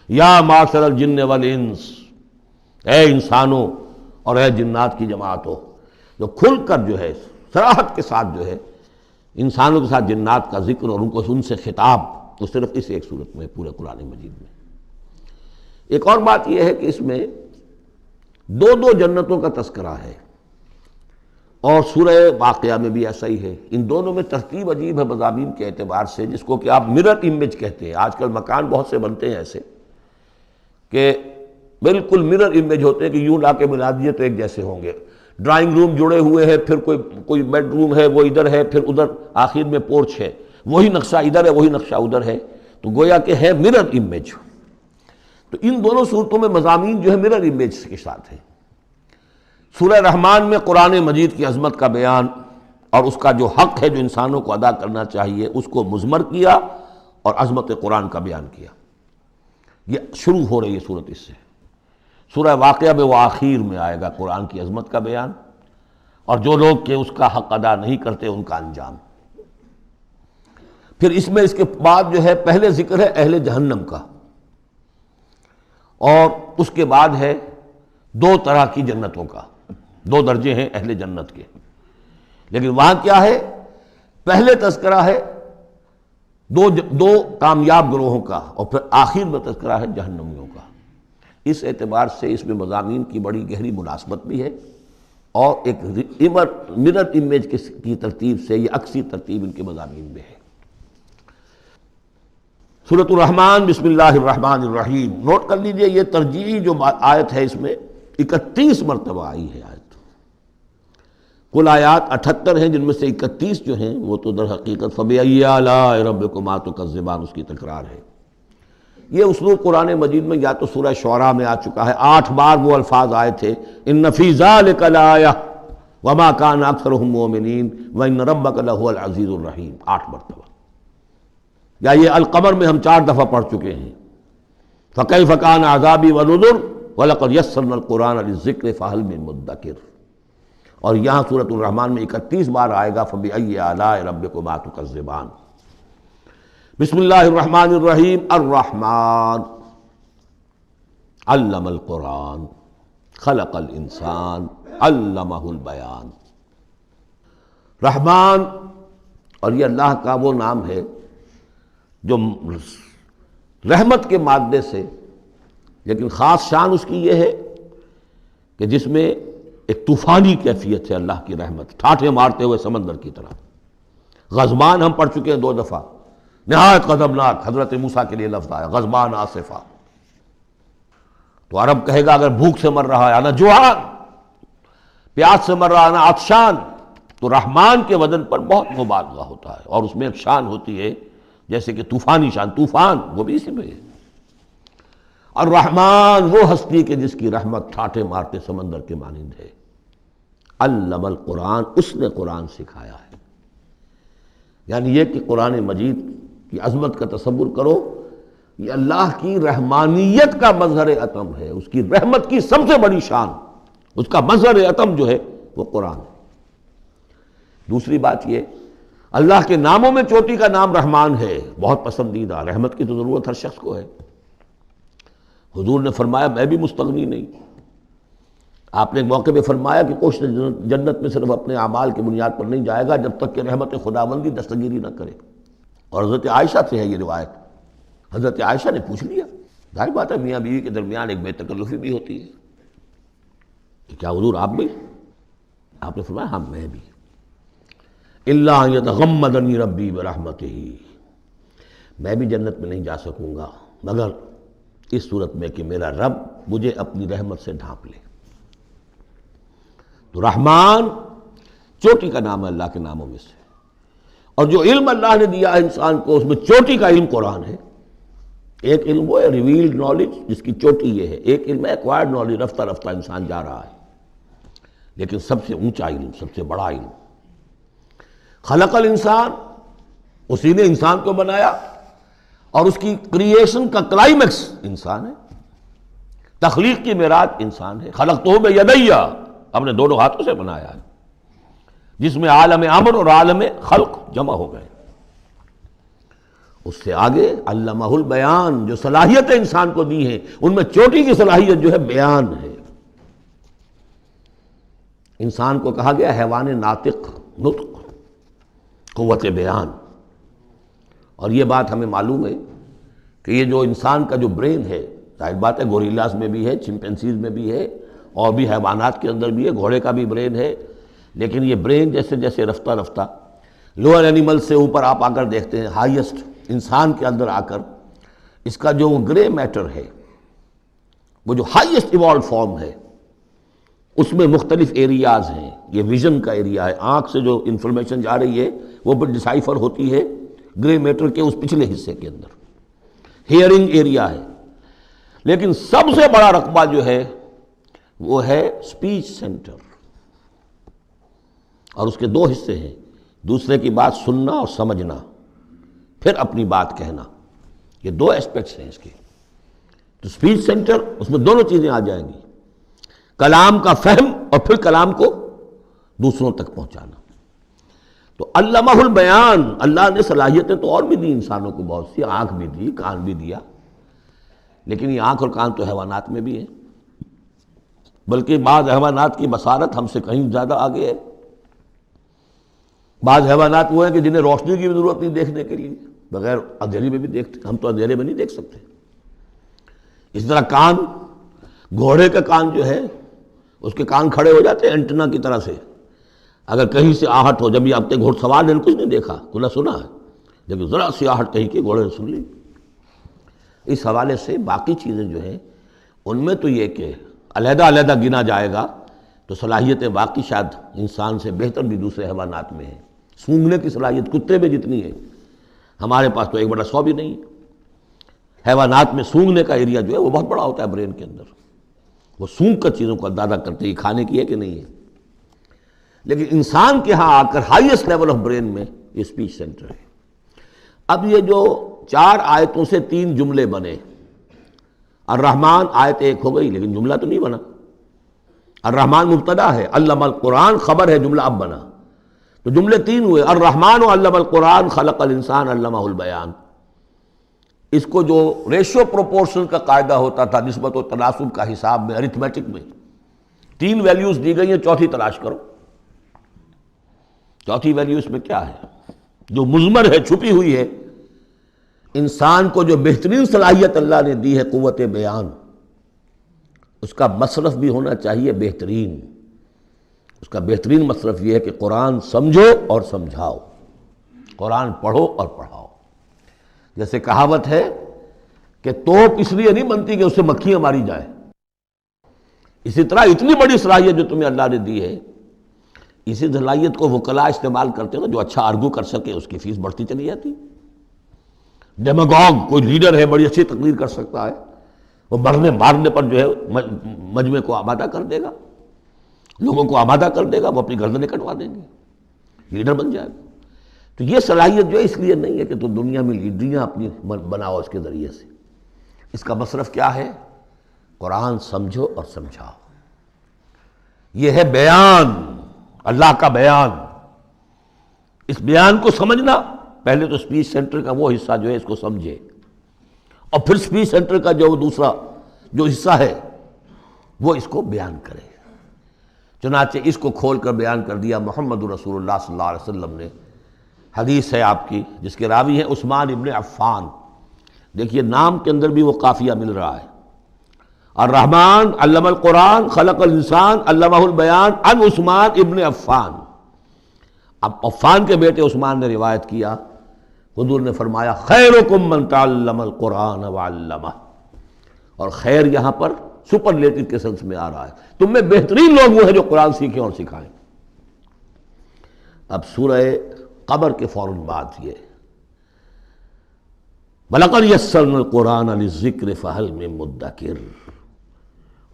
یا معشر الجن والانس، اے انسانوں اور اے جنات کی جماعتوں، جو کھل کر جو ہے صراحت کے ساتھ جو ہے انسانوں کے ساتھ جنات کا ذکر اور ان سے خطاب، وہ صرف اس ایک صورت میں پورے قرآن مجید میں۔ ایک اور بات یہ ہے کہ اس میں 2 جنتوں کا تذکرہ ہے، اور سورہ واقعہ میں بھی ایسا ہی ہے۔ ان دونوں میں ترتیب عجیب ہے مضامین کے اعتبار سے، جس کو کہ آپ مرر امیج کہتے ہیں۔ آج کل مکان بہت سے بنتے ہیں ایسے کہ بالکل مرر امیج ہوتے ہیں کہ یوں لا کے ملا دیے تو ایک جیسے ہوں گے۔ ڈرائنگ روم جڑے ہوئے ہیں، پھر کوئی بیڈ روم ہے وہ ادھر ہے، پھر ادھر آخر میں پورچ ہے، وہی نقشہ ادھر ہے وہی نقشہ ادھر ہے، تو گویا کہ ہے مرر امیج۔ تو ان دونوں صورتوں میں مضامین جو ہے مرر امیج کے ساتھ ہے۔ سورہ رحمان میں قرآن مجید کی عظمت کا بیان اور اس کا جو حق ہے جو انسانوں کو ادا کرنا چاہیے اس کو مضمر کیا، اور عظمت قرآن کا بیان کیا۔ یہ شروع ہو رہی ہے صورت اس سے۔ سورہ واقعہ میں وہ آخر میں آئے گا قرآن کی عظمت کا بیان، اور جو لوگ کہ اس کا حق ادا نہیں کرتے ان کا انجام۔ پھر اس میں اس کے بعد جو ہے پہلے ذکر ہے اہل جہنم کا، اور اس کے بعد ہے 2 طرح کی جنتوں کا، 2 درجے ہیں اہل جنت کے، لیکن وہاں کیا ہے؟ پہلے تذکرہ ہے دو کامیاب گروہوں کا، اور پھر آخر میں تذکرہ ہے جہنمیوں کا۔ اس اعتبار سے اس میں مضامین کی بڑی گہری مناسبت بھی ہے، اور ایک مرر امیج کی ترتیب سے یہ عکسی ترتیب ان کے مضامین میں ہے۔ سورۃ الرحمن، بسم اللہ الرحمن الرحیم۔ نوٹ کر لیجئے یہ ترجیحی جو آیت ہے اس میں 31 مرتبہ آئی ہے آیت۔ کل آیات 78 ہیں، جن میں سے 31 جو ہیں وہ تو در حقیقت فَبِأَيِّ آلَاءِ رَبِّكُمَا تُكَذِّبَانِ اس کی تکرار ہے۔ یہ اسلوب قرآن مجید میں یا تو سورہ شعراء میں آ چکا ہے، 8 بار وہ الفاظ آئے تھے، إِنَّ فِي ذَلِكَ لَآیَةً وَمَا كَانَ أَكْثَرُهُم مُؤْمِنِينَ وَإِنَّ رَبَّكَ لَهُوَ الْعَزِيزُ الرَّحِيمُ، 8 مرتبہ۔ یا یہ القمر میں ہم 4 دفعہ پڑھ چکے ہیں، فَكَيْفَ كَانَ عَذَابِي وَنُذُرِ وَلَقَدْ يَسَّرْنَا الْقُرْآنَ لِلذِّكْرِ فَهَلْ مِن مُدَّكِرٍ۔ اور یہاں سورۃ الرحمن میں 31 بار آئے گا فَبِأَيِّ آلَاءِ رَبِّكُمَا تُكَذِّبَانِ۔ بسم اللہ الرحمن الرحیم۔ الرحمن علم القرآن خلق الانسان علمہ البیان۔ رحمان، اور یہ اللہ کا وہ نام ہے جو رحمت کے مادے سے، لیکن خاص شان اس کی یہ ہے کہ جس میں ایک طوفانی کیفیت ہے اللہ کی رحمت، ٹھاٹھے مارتے ہوئے سمندر کی طرح۔ غضبان ہم پڑھ چکے ہیں 2 دفعہ، نہایت غضبناک، حضرت موسیٰ کے لیے لفظ آیا غضبان آصفہ، تو عرب کہے گا اگر بھوک سے مر رہا ہے انا جوعان، پیاس سے مر رہا ہے انا عطشان، تو رحمان کے وزن پر بہت مبالغہ ہوتا ہے، اور اس میں ایک شان ہوتی ہے جیسے کہ طوفانی شان، طوفان وہ بھی اسی میں ہے۔ اور رحمان وہ ہستی کہ جس کی رحمت ٹھاٹھے مارتے سمندر کے مانند ہے۔ علم القرآن، اس نے قرآن سکھایا ہے۔ یعنی یہ کہ قرآن مجید کی عظمت کا تصور کرو، یہ اللہ کی رحمانیت کا مظہر عتم ہے، اس کی رحمت کی سب سے بڑی شان، اس کا مظہر عتم جو ہے وہ قرآن ہے۔ دوسری بات یہ، اللہ کے ناموں میں چوٹی کا نام رحمان ہے، بہت پسندیدہ، رحمت کی تو ضرورت ہر شخص کو ہے۔ حضور نے فرمایا میں بھی مستغنی نہیں۔ آپ نے ایک موقع پہ فرمایا کہ کوشش جنت میں صرف اپنے اعمال کی بنیاد پر نہیں جائے گا جب تک کہ رحمت خداوندی دستگیری نہ کرے۔ اور حضرت عائشہ سے ہے یہ روایت۔ حضرت عائشہ نے پوچھ لیا، ظاہر بات ہے میاں بیوی کے درمیان ایک بے تکلفی بھی ہوتی ہے، کہ کیا حضور آپ بھی؟ آپ نے فرمایا ہاں میں بھی۔ الا ان یتغمدنی ربی برحمتہ، میں بھی جنت میں نہیں جا سکوں گا مگر اس صورت میں کہ میرا رب مجھے اپنی رحمت سے ڈھانپ لے۔ تو رحمان چوٹی کا نام ہے اللہ کے ناموں میں سے، اور جو علم اللہ نے دیا ہے انسان کو اس میں چوٹی کا علم قرآن ہے۔ ایک علم وہ ہے ریویلڈ نالج جس کی چوٹی یہ ہے، ایک علم ہے ایکوائرڈ نالج، رفتہ رفتہ انسان جا رہا ہے، لیکن سب سے اونچا علم، سب سے بڑا علم خلق الانسان، اسی نے انسان کو بنایا، اور اس کی کریشن کا کلائمیکس انسان ہے، تخلیق کی معراج انسان ہے۔ خلقتہ بیدیہ، ہم نے دونوں ہاتھوں سے بنایا ہے، جس میں عالم امر اور عالم خلق جمع ہو گئے۔ اس سے آگے علمہ البیان، جو صلاحیتیں انسان کو دی ہیں ان میں چوٹی کی صلاحیت جو ہے بیان ہے۔ انسان کو کہا گیا حیوان ناطق، نطق، قوت بیان، اور یہ بات ہمیں معلوم ہے کہ یہ جو انسان کا جو برین ہے، ظاہر بات ہے گوریلاز میں بھی ہے، چمپینزیز میں بھی ہے، اور بھی حیوانات کے اندر بھی ہے، گھوڑے کا بھی برین ہے، لیکن یہ برین جیسے جیسے رفتہ رفتہ لوئر اینیمل سے اوپر آپ آ کر دیکھتے ہیں، ہائیسٹ انسان کے اندر آ کر اس کا جو گرے میٹر ہے، وہ جو ہائیسٹ ایوالوڈ فارم ہے، اس میں مختلف ایریاز ہیں۔ یہ ویژن کا ایریا ہے، آنکھ سے جو انفارمیشن جا رہی ہے وہ پھر ڈسائفر ہوتی ہے گرے میٹر کے اس پچھلے حصے کے اندر، ہیئرنگ ایریا ہے۔ لیکن سب سے بڑا رقبہ جو ہے وہ ہے سپیچ سینٹر، اور اس کے دو حصے ہیں، دوسرے کی بات سننا اور سمجھنا، پھر اپنی بات کہنا، یہ دو ایسپیکٹس ہیں اس کے۔ تو سپیچ سینٹر، اس میں دونوں چیزیں آ جائیں گی، کلام کا فہم اور پھر کلام کو دوسروں تک پہنچانا۔ تو علمہ البیان، اللہ نے صلاحیتیں تو اور بھی دی انسانوں کو بہت سی، آنکھ بھی دی، کان بھی دیا، لیکن یہ آنکھ اور کان تو حیوانات میں بھی ہے، بلکہ بعض حیوانات کی بصارت ہم سے کہیں زیادہ آگے ہے۔ بعض حیوانات وہ ہیں کہ جنہیں روشنی کی بھی ضرورت نہیں دیکھنے کے لیے، بغیر اندھیرے میں بھی دیکھتے، ہم تو اندھیرے میں نہیں دیکھ سکتے۔ اس طرح کان، گھوڑے کا کان جو ہے اس کے کان کھڑے ہو جاتے ہیں اینٹنا کی طرح سے، اگر کہیں سے آہٹ ہو، جب یہ اب تک گھوڑ سوار نے کچھ نہیں دیکھا، کھلا سنا ہے، لیکن ذرا سی آہٹ کہیں کہ گھوڑے نے سن لی۔ اس حوالے سے باقی چیزیں جو ہیں ان میں تو یہ کہ علیحدہ علیحدہ گنا جائے گا تو صلاحیتیں باقی شاید انسان سے بہتر بھی دوسرے حیوانات میں ہیں۔ سونگھنے کی صلاحیت کتے میں جتنی ہے ہمارے پاس تو 1/100 بھی نہیں ہے۔ حیوانات میں سونگھنے کا ایریا جو ہے وہ بہت بڑا ہوتا ہے برین کے اندر، وہ سونگھ کر چیزوں کو اندازہ کرتے ہیں کھانے کی ہے کہ نہیں ہے۔ لیکن انسان کے ہاں آ کر ہائیسٹ لیول آف برین میں یہ اسپیچ سینٹر ہے۔ اب یہ جو 4 آیتوں سے 3 جملے بنے، الرحمن آیت 1 ہو گئی لیکن جملہ تو نہیں بنا، الرحمن مبتدا ہے، علم القرآن خبر ہے، جملہ اب بنا، تو جملے 3 ہوئے، الرحمن علم القرآن خلق الانسان علمہ البیان۔ اس کو جو ریشو پروپورشن کا قاعدہ ہوتا تھا نسبت و تناسب کا حساب میں، ارتھمیٹک میں 3 ویلیوز دی گئی ہیں، چوتھی تلاش کرو، چوتھی ویلیو اس میں کیا ہے جو مضمر ہے، چھپی ہوئی ہے۔ انسان کو جو بہترین صلاحیت اللہ نے دی ہے قوت بیان، اس کا مصرف بھی ہونا چاہیے بہترین۔ اس کا بہترین مصرف یہ ہے کہ قرآن سمجھو اور سمجھاؤ، قرآن پڑھو اور پڑھاؤ۔ جیسے کہاوت ہے کہ توپ اس لیے نہیں بنتی کہ اس سے مکھیاں ماری جائیں، اسی طرح اتنی بڑی صلاحیت جو تمہیں اللہ نے دی ہے، اسی صلاحیت کو وکلاء استعمال کرتے ہیں نا، جو اچھا آرگو کر سکے اس کی فیس بڑھتی چلی جاتی۔ ڈیماگوگ کوئی لیڈر ہے، بڑی اچھی تقریر کر سکتا ہے، وہ مرنے مارنے پر جو ہے مجمع کو آمادہ کر دے گا، لوگوں کو آمادہ کر دے گا، وہ اپنی گردنیں کٹوا دیں گے، لیڈر بن جائے گا۔ تو یہ صلاحیت جو ہے اس لیے نہیں ہے کہ تم دنیا میں لیڈریاں اپنی بناؤ اس کے ذریعے سے، اس کا مصرف کیا ہے؟ قرآن سمجھو اور سمجھاؤ۔ یہ ہے بیان، اللہ کا بیان۔ اس بیان کو سمجھنا، پہلے تو اسپیچ سینٹر کا وہ حصہ جو ہے اس کو سمجھے، اور پھر اسپیچ سینٹر کا جو دوسرا جو حصہ ہے وہ اس کو بیان کرے۔ چنانچہ اس کو کھول کر بیان کر دیا محمد رسول اللہ صلی اللہ علیہ وسلم نے۔ حدیث ہے آپ کی جس کے راوی ہیں عثمان ابن عفان۔ دیکھیے نام کے اندر بھی وہ قافیہ مل رہا ہے، الرحمن علم القرآن خلق الانسان علمہ البیان عن عثمان ابن عفان۔ اب عفان کے بیٹے عثمان نے روایت کیا، حضور نے فرمایا خیرکم من تعلم القرآن وعلمہ، اور خیر یہاں پر سپرلیٹو کے سنس میں آ رہا ہے، تم میں بہترین لوگ وہ ہیں جو قرآن سیکھیں اور سکھائیں۔ اب سورہ قمر کے فوراً بعد یہ وَلَقَدْ يَسَّرْنَا الْقُرْآنَ لِلذِّكْرِ فَهَلْ مِن مُدَّكِرٍ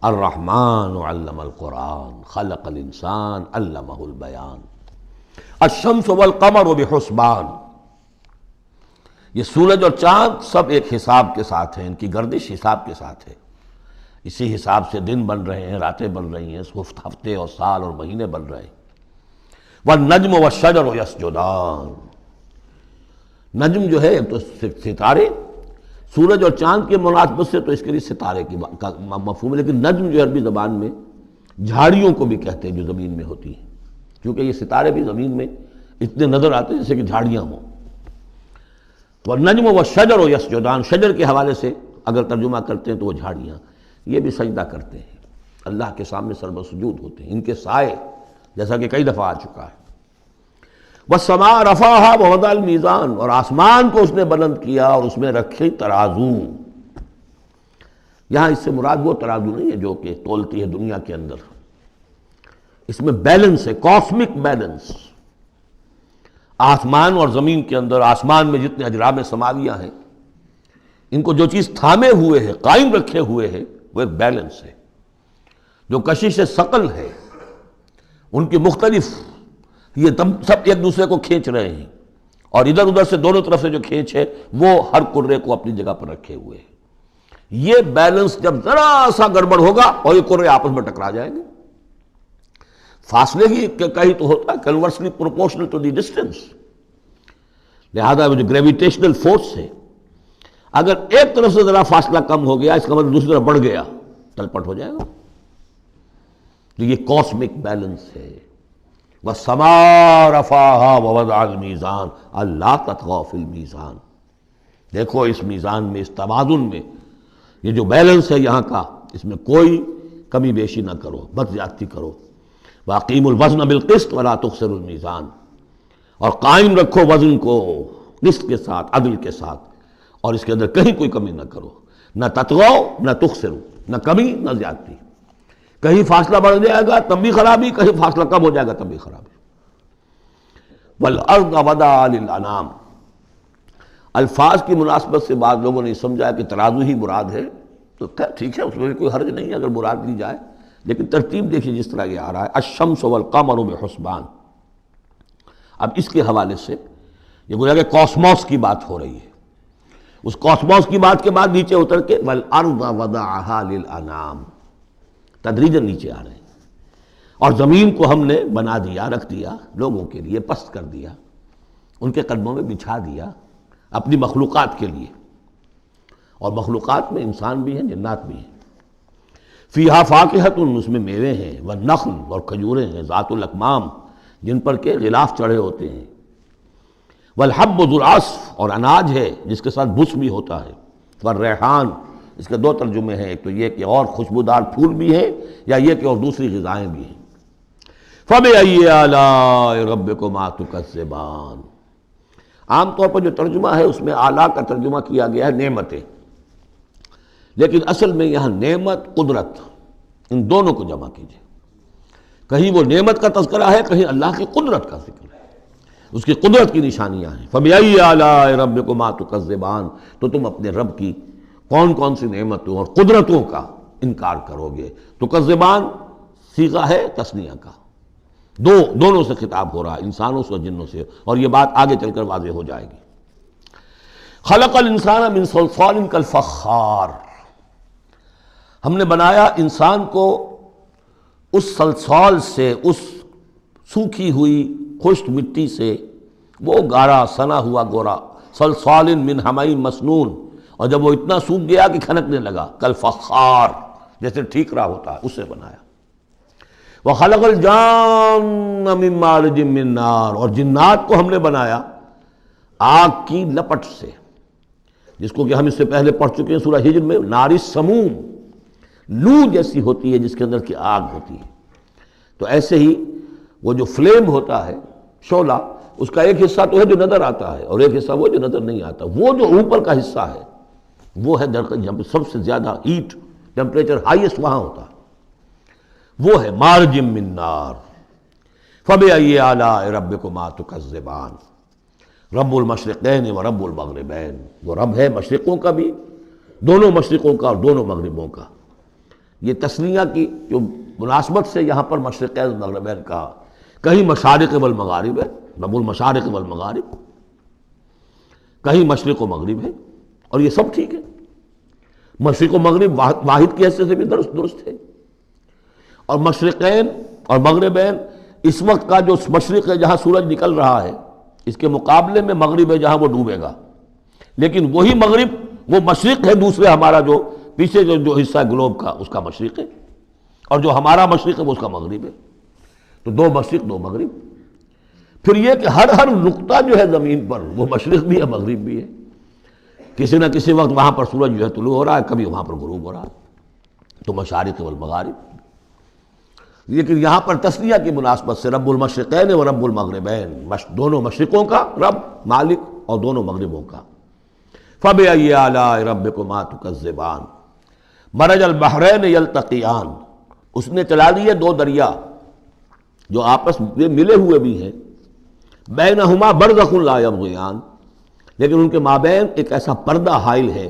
الرحمن علم القرآن خلق الانسان علمہ البیان الشمس والقمر بحسبان۔ یہ سورج اور چاند سب ایک حساب کے ساتھ ہیں، ان کی گردش حساب کے ساتھ ہے، اسی حساب سے دن بن رہے ہیں، راتیں بن رہی ہیں، ہفتے اور سال اور مہینے بن رہے ہیں۔ والنجم والشجر یسجدان، نجم جو ہے تو ستارے، سورج اور چاند کے مناسبت سے تو اس کے لیے ستارے کی مفہوم ہے، لیکن نجم جو عربی زبان میں جھاڑیوں کو بھی کہتے ہیں جو زمین میں ہوتی ہیں، کیونکہ یہ ستارے بھی زمین میں اتنے نظر آتے ہیں جیسے کہ جھاڑیاں ہوں۔ والنجم والشجر یسجدان، شجر کے حوالے سے اگر ترجمہ کرتے ہیں تو وہ جھاڑیاں، یہ بھی سجدہ کرتے ہیں، اللہ کے سامنے سربسجود ہوتے ہیں، ان کے سائے، جیسا کہ کئی دفعہ آ چکا ہے۔ والسماء رفعها ووضع الميزان، اور آسمان کو اس نے بلند کیا اور اس میں رکھے ترازو۔ یہاں اس سے مراد وہ ترازو نہیں ہے جو کہ تولتی ہے دنیا کے اندر، اس میں بیلنس ہے، کاسمک بیلنس۔ آسمان اور زمین کے اندر، آسمان میں جتنے اجرام سماویہ ہیں، ان کو جو چیز تھامے ہوئے ہے، قائم رکھے ہوئے ہے، وہ ایک بیلنس ہے۔ جو کشش ثقل ہے، ان کی مختلف، یہ سب ایک دوسرے کو کھینچ رہے ہیں، اور ادھر ادھر سے دونوں طرف سے جو کھینچ ہے وہ ہر کرے کو اپنی جگہ پر رکھے ہوئے ہیں۔ یہ بیلنس جب ذرا سا گڑبڑ ہوگا اور یہ کرے آپس میں ٹکرا جائیں گے، فاصلے ہی کہیں تو ہوتا ہے conversely proportional to the distance, لہذا وہ جو گریویٹیشنل فورس ہے، اگر ایک طرف سے ذرا فاصلہ کم ہو گیا اس کا مطلب دوسری طرف بڑھ گیا، تلپٹ ہو جائے گا۔ تو یہ کاسمک بیلنس ہے۔ وَالسَّمَاءَ رَفَعَهَا وَوَضَعَ الْمِيزَانَ أَلَّا تَطْغَوْا فِي الْمِيزَانِ، دیکھو اس میزان میں، اس توازن میں، یہ جو بیلنس ہے یہاں کا، اس میں کوئی کمی بیشی نہ کرو، بد زیادتی کرو۔ وَأَقِيمُوا الْوَزْنَ بِالْقِسْطِ وَلَا تُخْسِرُوا الْمِيزَانَ، اور قائم رکھو وزن کو قسط کے ساتھ، عدل کے ساتھ، اور اس کے اندر کہیں کوئی کمی نہ کرو، نہ تطغوا نہ تخسروا، نہ کمی نہ زیادتی۔ کہیں فاصلہ بڑھ جائے گا تب بھی خرابی، کہیں فاصلہ کم ہو جائے گا تب بھی خرابی۔ وَالْأَرْضَ وَضَعَهَا لِلْأَنَامِ، الفاظ کی مناسبت سے بعض لوگوں نے سمجھا کہ ترازو ہی مراد ہے، تو ٹھیک ہے، اس میں کوئی حرج نہیں ہے اگر مراد لی جائے، لیکن ترتیب دیکھیے جس طرح یہ آ رہا ہے، الشمس والقمر بحسبان۔ اب اس کے حوالے سے یہ گویا کہ کاسموس کی بات ہو رہی ہے، اس کاسموس کی بات کے بعد نیچے اتر کے وَالْأَرْضَ وَضَعَهَا لِلْأَنَامِ، تدریجاً نیچے آ رہے ہیں، اور زمین کو ہم نے بنا دیا، رکھ دیا لوگوں کے لیے، پست کر دیا، ان کے قدموں میں بچھا دیا اپنی مخلوقات کے لیے، اور مخلوقات میں انسان بھی ہیں، جنات بھی ہیں۔ فیہا فاکہۃ، اس میں میوے ہیں، والنخل، اور کھجوریں ہیں، ذات الاکمام، جن پر کے غلاف چڑھے ہوتے ہیں، والحب ذو العصف، اور اناج ہے جس کے ساتھ بس بھی ہوتا ہے، والریحان، اس کے دو ترجمے ہیں، ایک تو یہ کہ اور خوشبودار پھول بھی ہیں، یا یہ کہ اور دوسری غذائیں بھی ہیں۔ فَبِأَيِّ آلَاءِ رَبِّكُمَا تُكَذِّبَانِ، عام طور پر جو ترجمہ ہے اس میں اعلیٰ کا ترجمہ کیا گیا ہے نعمتیں، لیکن اصل میں یہاں نعمت قدرت، ان دونوں کو جمع کیجیے. کہیں وہ نعمت کا تذکرہ ہے، کہیں اللہ کی قدرت کا ذکر ہے، اس کی قدرت کی نشانیاں ہیں. فَبِأَيِّ آلَاءِ رَبِّكُمَا تُكَذِّبَانِ، تو تم اپنے رب کی کون کون سی نعمتوں اور قدرتوں کا انکار کرو گے. تکذبان صیغہ ہے تثنیہ کا، دونوں سے خطاب ہو رہا ہے، انسانوں سے اور جنوں سے، اور یہ بات آگے چل کر واضح ہو جائے گی. خلق الانسان من صلصال کالفخار، ہم نے بنایا انسان کو اس صلصال سے، اس سوکھی ہوئی خشک مٹی سے، وہ گارا سنا ہوا گورا، صلصال من حمیم مسنون، اور جب وہ اتنا سوکھ گیا کہ کھنکنے لگا، کالفخار جیسے ٹھیکرا ہوتا ہے، اسے بنایا. وَخَلَقَ الْجَانَّ مِن مَارِجٍ مِّن نَار، اور جنات کو ہم نے بنایا آگ کی لپٹ سے، جس کو کہ ہم اس سے پہلے پڑھ چکے ہیں سورہ ہجر میں، نار السموم، لو جیسی ہوتی ہے جس کے اندر کی آگ ہوتی ہے. تو ایسے ہی وہ جو فلیم ہوتا ہے، شعلہ، اس کا ایک حصہ تو ہے جو نظر آتا ہے اور ایک حصہ وہ جو نظر نہیں آتا. وہ جو اوپر کا حصہ ہے وہ ہے جہاں پہ سب سے زیادہ ہیٹ ٹیمپریچر ہائیسٹ وہاں ہوتا ہے، وہ ہے مارج من نار. فَبِأَيِّ آلَاءِ رَبِّكُمَا تُكَذِّبَانِ، رب المشرقین و رب المغربین، وہ رب ہے مشرقوں کا بھی، دونوں مشرقوں کا اور دونوں مغربوں کا. یہ تسنیہ کی جو مناسبت سے یہاں پر مشرقین و مغربین کہا، کہیں مشارق والمغارب ہے، رب المشارق والمغارب، کہیں مشرق و مغرب ہے، اور یہ سب ٹھیک ہے. مشرق و مغرب واحد کی حیثیت سے بھی درست ہے. اور مشرقین اور مغربین، اس وقت کا جو مشرق ہے جہاں سورج نکل رہا ہے، اس کے مقابلے میں مغرب ہے جہاں وہ ڈوبے گا. لیکن وہی مغرب وہ مشرق ہے دوسرے، ہمارا جو پیچھے جو حصہ ہے گلوب کا، اس کا مشرق ہے، اور جو ہمارا مشرق ہے وہ اس کا مغرب ہے. تو دو مشرق دو مغرب. پھر یہ کہ ہر نقطہ جو ہے زمین پر وہ مشرق بھی ہے مغرب بھی ہے. کسی نہ کسی وقت وہاں پر سورج جو ہے طلوع ہو رہا ہے، کبھی وہاں پر غروب ہو رہا ہے. تو مشارق والمغارب. لیکن یہاں پر تسنیہ کی مناسبت سے رب المشرقین و رب المغربین، دونوں مشرقوں کا رب مالک اور دونوں مغربوں کا. فَبِأَيِّ آلَاءِ رَبِّكُمَا تُكَذِّبَانِ، مَرَجَ الْبَحْرَيْنِ يَلْتَقِيَانِ، اس نے چلا دیے دو دریا جو آپس میں ملے ہوئے بھی ہیں، بینہما برزخ لا یبغیان، لیکن ان کے مابین ایک ایسا پردہ حائل ہے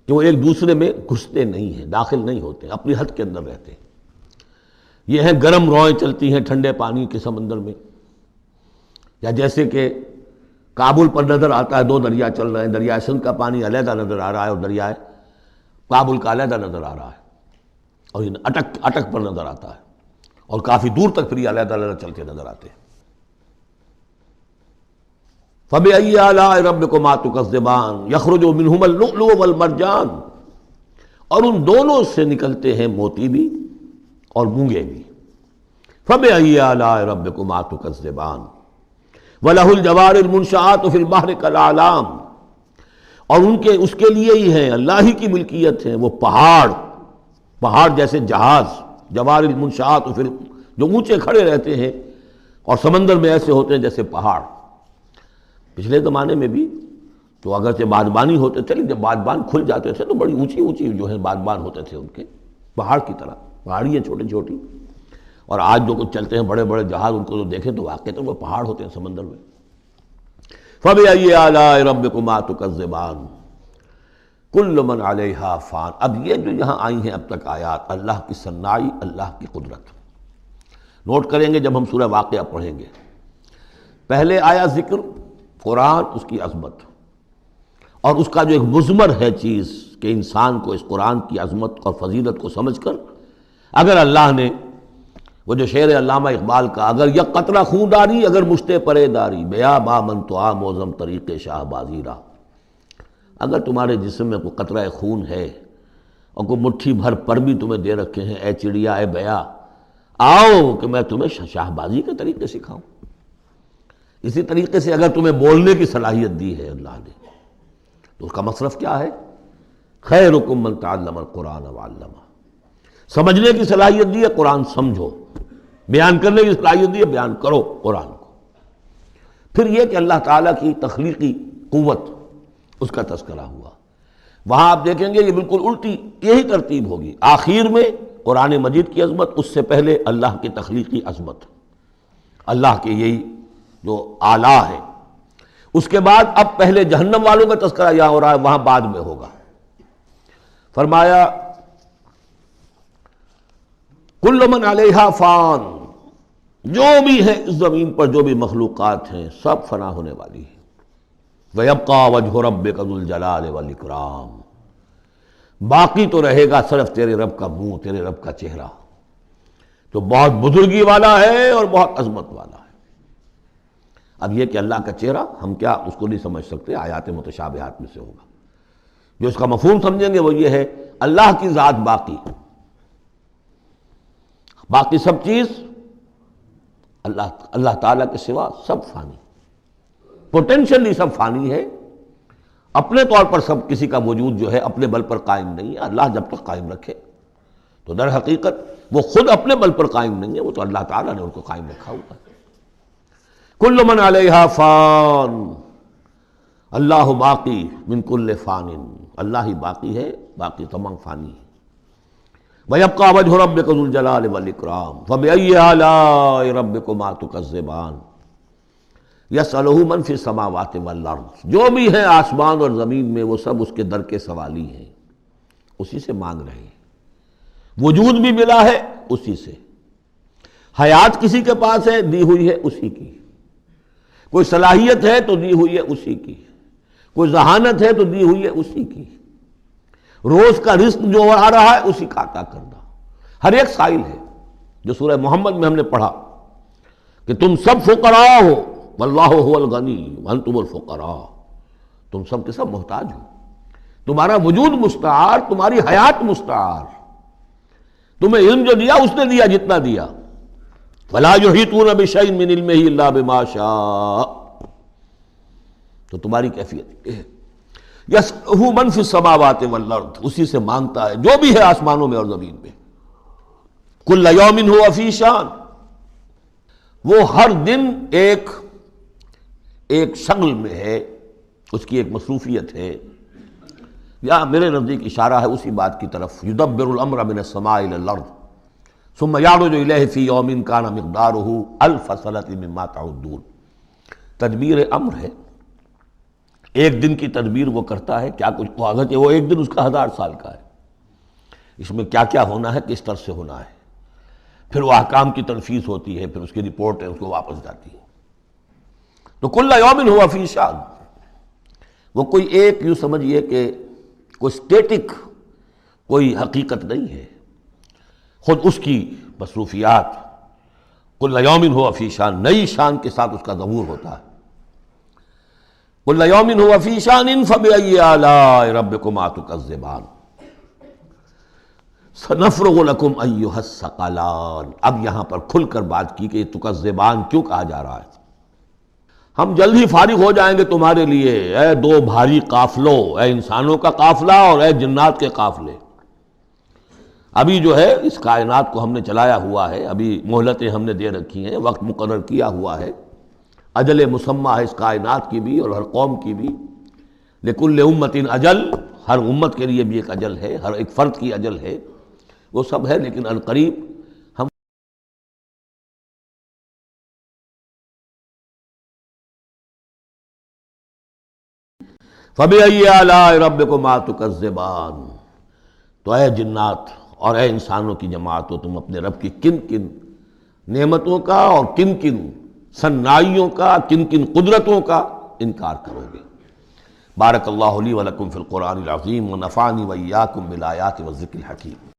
کہ وہ ایک دوسرے میں گھستے نہیں ہیں، داخل نہیں ہوتے، اپنی حد کے اندر رہتے ہیں. یہ ہیں گرم روئیں چلتی ہیں ٹھنڈے پانی کے سمندر میں، یا جیسے کہ کابل پر نظر آتا ہے دو دریا چل رہے ہیں، دریائے سندھ کا پانی علیحدہ نظر آ رہا ہے اور دریائے کابل کا علیحدہ نظر آ رہا ہے، اور یہ اٹک پر نظر آتا ہے، اور کافی دور تک پھر یہ علیحدہ علیحدہ چلتے نظر آتے ہیں. فَبِأَيِّ آلَاءِ رَبِّكُمَا تُكَذِّبَانِ يَخْرُجُ مِنْهُمَا اللُّؤْلُؤُ وَالْمَرْجَانُ، اور ان دونوں سے نکلتے ہیں موتی بھی اور مونگے بھی. فَبِأَيِّ آلَاءِ رَبِّكُمَا تُكَذِّبَانِ وَلَهُ الْجَوَارِ الْمُنشَآتُ فِي الْبَحْرِ كَالْأَعْلَامِ، اور اس کے لیے ہی ہیں، اللہ ہی کی ملکیت ہے وہ پہاڑ جیسے جہاز، جوار المنشآت جو اونچے کھڑے رہتے ہیں اور سمندر میں ایسے ہوتے ہیں جیسے پہاڑ. پچھلے زمانے میں بھی تو اگرچہ بادبانی ہوتے تھے، لیکن جب بادبان کھل جاتے تھے تو بڑی اونچی اونچی جو ہے بادبان ہوتے تھے ان کے، پہاڑ کی طرح، پہاڑیاں چھوٹی چھوٹی. اور آج جو کچھ چلتے ہیں بڑے بڑے جہاز، ان کو تو دیکھیں تو واقعی تو وہ پہاڑ ہوتے ہیں سمندر میں. فَبِأَيِّ آلَاءِ رَبِّكُمَا تُكَذِّبَانِ كُلُّ مَنْ عَلَيْهَا فَانٍ. اب یہ جو یہاں آئی ہیں اب تک آیات، اللہ کی صنائی، اللہ کی قدرت نوٹ کریں گے جب ہم سورہ واقعہ پڑھیں گے. پہلے آیا ذکر قرآن، اس کی عظمت، اور اس کا جو ایک مضمر ہے چیز کہ انسان کو اس قرآن کی عظمت اور فضیلت کو سمجھ کر، اگر اللہ نے وہ جو شعر علامہ اقبال کا، اگر یک قطرہ خون داری اگر مشتے پرے داری، بیا با من تو آ موزم طریق شاہ بازی را، اگر تمہارے جسم میں کوئی قطرہ خون ہے اور کوئی مٹھی بھر پر بھی تمہیں دے رکھے ہیں، اے چڑیا اے بیا، آؤ کہ میں تمہیں شاہ بازی کے طریقے سکھاؤں. اسی طریقے سے اگر تمہیں بولنے کی صلاحیت دی ہے اللہ نے، تو اس کا مصرف کیا ہے؟ خیرکم من تعلم القرآن وعلمہ. سمجھنے کی صلاحیت دی ہے، قرآن سمجھو. بیان کرنے کی صلاحیت دی ہے، بیان کرو قرآن کو. پھر یہ کہ اللہ تعالیٰ کی تخلیقی قوت، اس کا تذکرہ ہوا. وہاں آپ دیکھیں گے یہ بالکل الٹی یہی ترتیب ہوگی، آخر میں قرآن مجید کی عظمت، اس سے پہلے اللہ کی تخلیقی عظمت، اللہ کے یہی جو اعلیٰ ہے. اس کے بعد اب پہلے جہنم والوں کا تذکرہ یہاں ہو رہا ہے، وہاں بعد میں ہوگا. فرمایا کل من علیہا فان، جو بھی ہے اس زمین پر جو بھی مخلوقات ہیں سب فنا ہونے والی ہے. وَيَبْقَى وَجْهُ رَبِّكَ ذُو الْجَلَالِ وَالْإِكْرَامِ، باقی تو رہے گا صرف تیرے رب کا منہ، تیرے رب کا چہرہ جو بہت بزرگی والا ہے اور بہت عظمت والا ہے. اب یہ کہ اللہ کا چہرہ ہم کیا اس کو نہیں سمجھ سکتے، آیات متشابہات میں سے ہوگا. جو اس کا مفہوم سمجھیں گے وہ یہ ہے اللہ کی ذات باقی، باقی سب چیز اللہ تعالیٰ کے سوا سب فانی، پوٹینشلی سب فانی ہے. اپنے طور پر سب کسی کا وجود جو ہے اپنے بل پر قائم نہیں ہے. اللہ جب تک قائم رکھے تو در حقیقت وہ خود اپنے بل پر قائم نہیں ہے، وہ تو اللہ تعالیٰ نے ان کو قائم رکھا ہوا ہے. کل من علیہا فان، اللہ باقی من کل فان، اللہ ہی باقی ہے، باقی تمام فانی ہے. وَيَبْقَى وَجْهُ رَبِّكَ ذُو الْجَلَالِ وَالْإِكْرَامِ فَبِأَيِّ آلَاءِ رَبِّكُمَا تُكَذِّبَانِ يَسْأَلُهُ مَنْ فِي السَّمَاوَاتِ وَالْأَرْضِ، جو بھی ہے آسمان اور زمین میں وہ سب اس کے در کے سوالی ہیں، اسی سے مانگ رہے ہیں. وجود بھی ملا ہے اسی سے، حیات کسی کے پاس ہے دی ہوئی ہے اسی کی، کوئی صلاحیت ہے تو دی ہوئی ہے اسی کی، کوئی ذہانت ہے تو دی ہوئی ہے اسی کی، روز کا رزق جو آ رہا ہے اسی کا عطا کرنا. ہر ایک سائل ہے، جو سورہ محمد میں ہم نے پڑھا کہ تم سب فقراء ہو واللہ هو الغنی وانتم الفقراء، تم سب کے سب محتاج ہو، تمہارا وجود مستعار، تمہاری حیات مستعار، تمہیں علم جو دیا اس نے دیا جتنا دیا. فلا یحیطون بشیء من علمہ الا بما شاء، تو تمہاری کیفیت یہ ہے. یسألہ من فی السماوات والارض، اسی سے مانگتا ہے جو بھی ہے آسمانوں میں اور زمین میں. کل یوم ہوا فی شان، وہ ہر دن ایک شغل میں ہے، اس کی ایک مصروفیت ہے. یا میرے نزدیک اشارہ ہے اسی بات کی طرف، یدبر الامر من السماء الى الارض ثم یعرج الیہ فی یوم کان مقدارہ الف سنۃ مما تعدون. تدبیر امر ہے، ایک دن کی تدبیر وہ کرتا ہے، کیا کچھ اگرچہ وہ ایک دن اس کا 1000 سال کا ہے، اس میں کیا کیا ہونا ہے، کس طرح سے ہونا ہے، پھر وہ احکام کی تنفیذ ہوتی ہے، پھر اس کی رپورٹ ہے، اس کو واپس جاتی ہے. تو کل یوم ہوا فی شان، وہ کوئی ایک یوں سمجھیے کہ کوئی اسٹیٹک کوئی حقیقت نہیں ہے، خود اس کی مصروفیات. کل یوم ہوا فی شان، نئی شان کے ساتھ اس کا ظہور ہوتا ہے. کل یوم ہوا فی شان فبأی آلاء ربکما تکذبان سنفرغ لکم ایھا الثقلان. اب یہاں پر کھل کر بات کی کہ یہ تکذبان کیوں کہا جا رہا ہے. ہم جلد ہی فارغ ہو جائیں گے تمہارے لیے، اے دو بھاری قافلوں، اے انسانوں کا قافلہ اور اے جنات کے قافلے. ابھی جو ہے اس کائنات کو ہم نے چلایا ہوا ہے، ابھی مہلتیں ہم نے دے رکھی ہیں، وقت مقرر کیا ہوا ہے، اجل مسمى ہے اس کائنات کی بھی اور ہر قوم کی بھی. لکل امت اجل، ہر امت کے لیے بھی ایک اجل ہے، ہر ایک فرد کی اجل ہے، وہ سب ہے. لیکن عنقریب ہم فَبِأَيِّ آلَاءِ رَبِّكُمَا تُكَذِّبَانِ، تو اے جنات اور اے انسانوں کی جماعت ہو، تم اپنے رب کی کن کن نعمتوں کا اور کن کن صنائیوں کا، کن کن قدرتوں کا انکار کرو گے. بارک اللہ لی و لکم فی القرآن العظیم ونفعنی وإیاکم بالآیات والذکر الحکیم.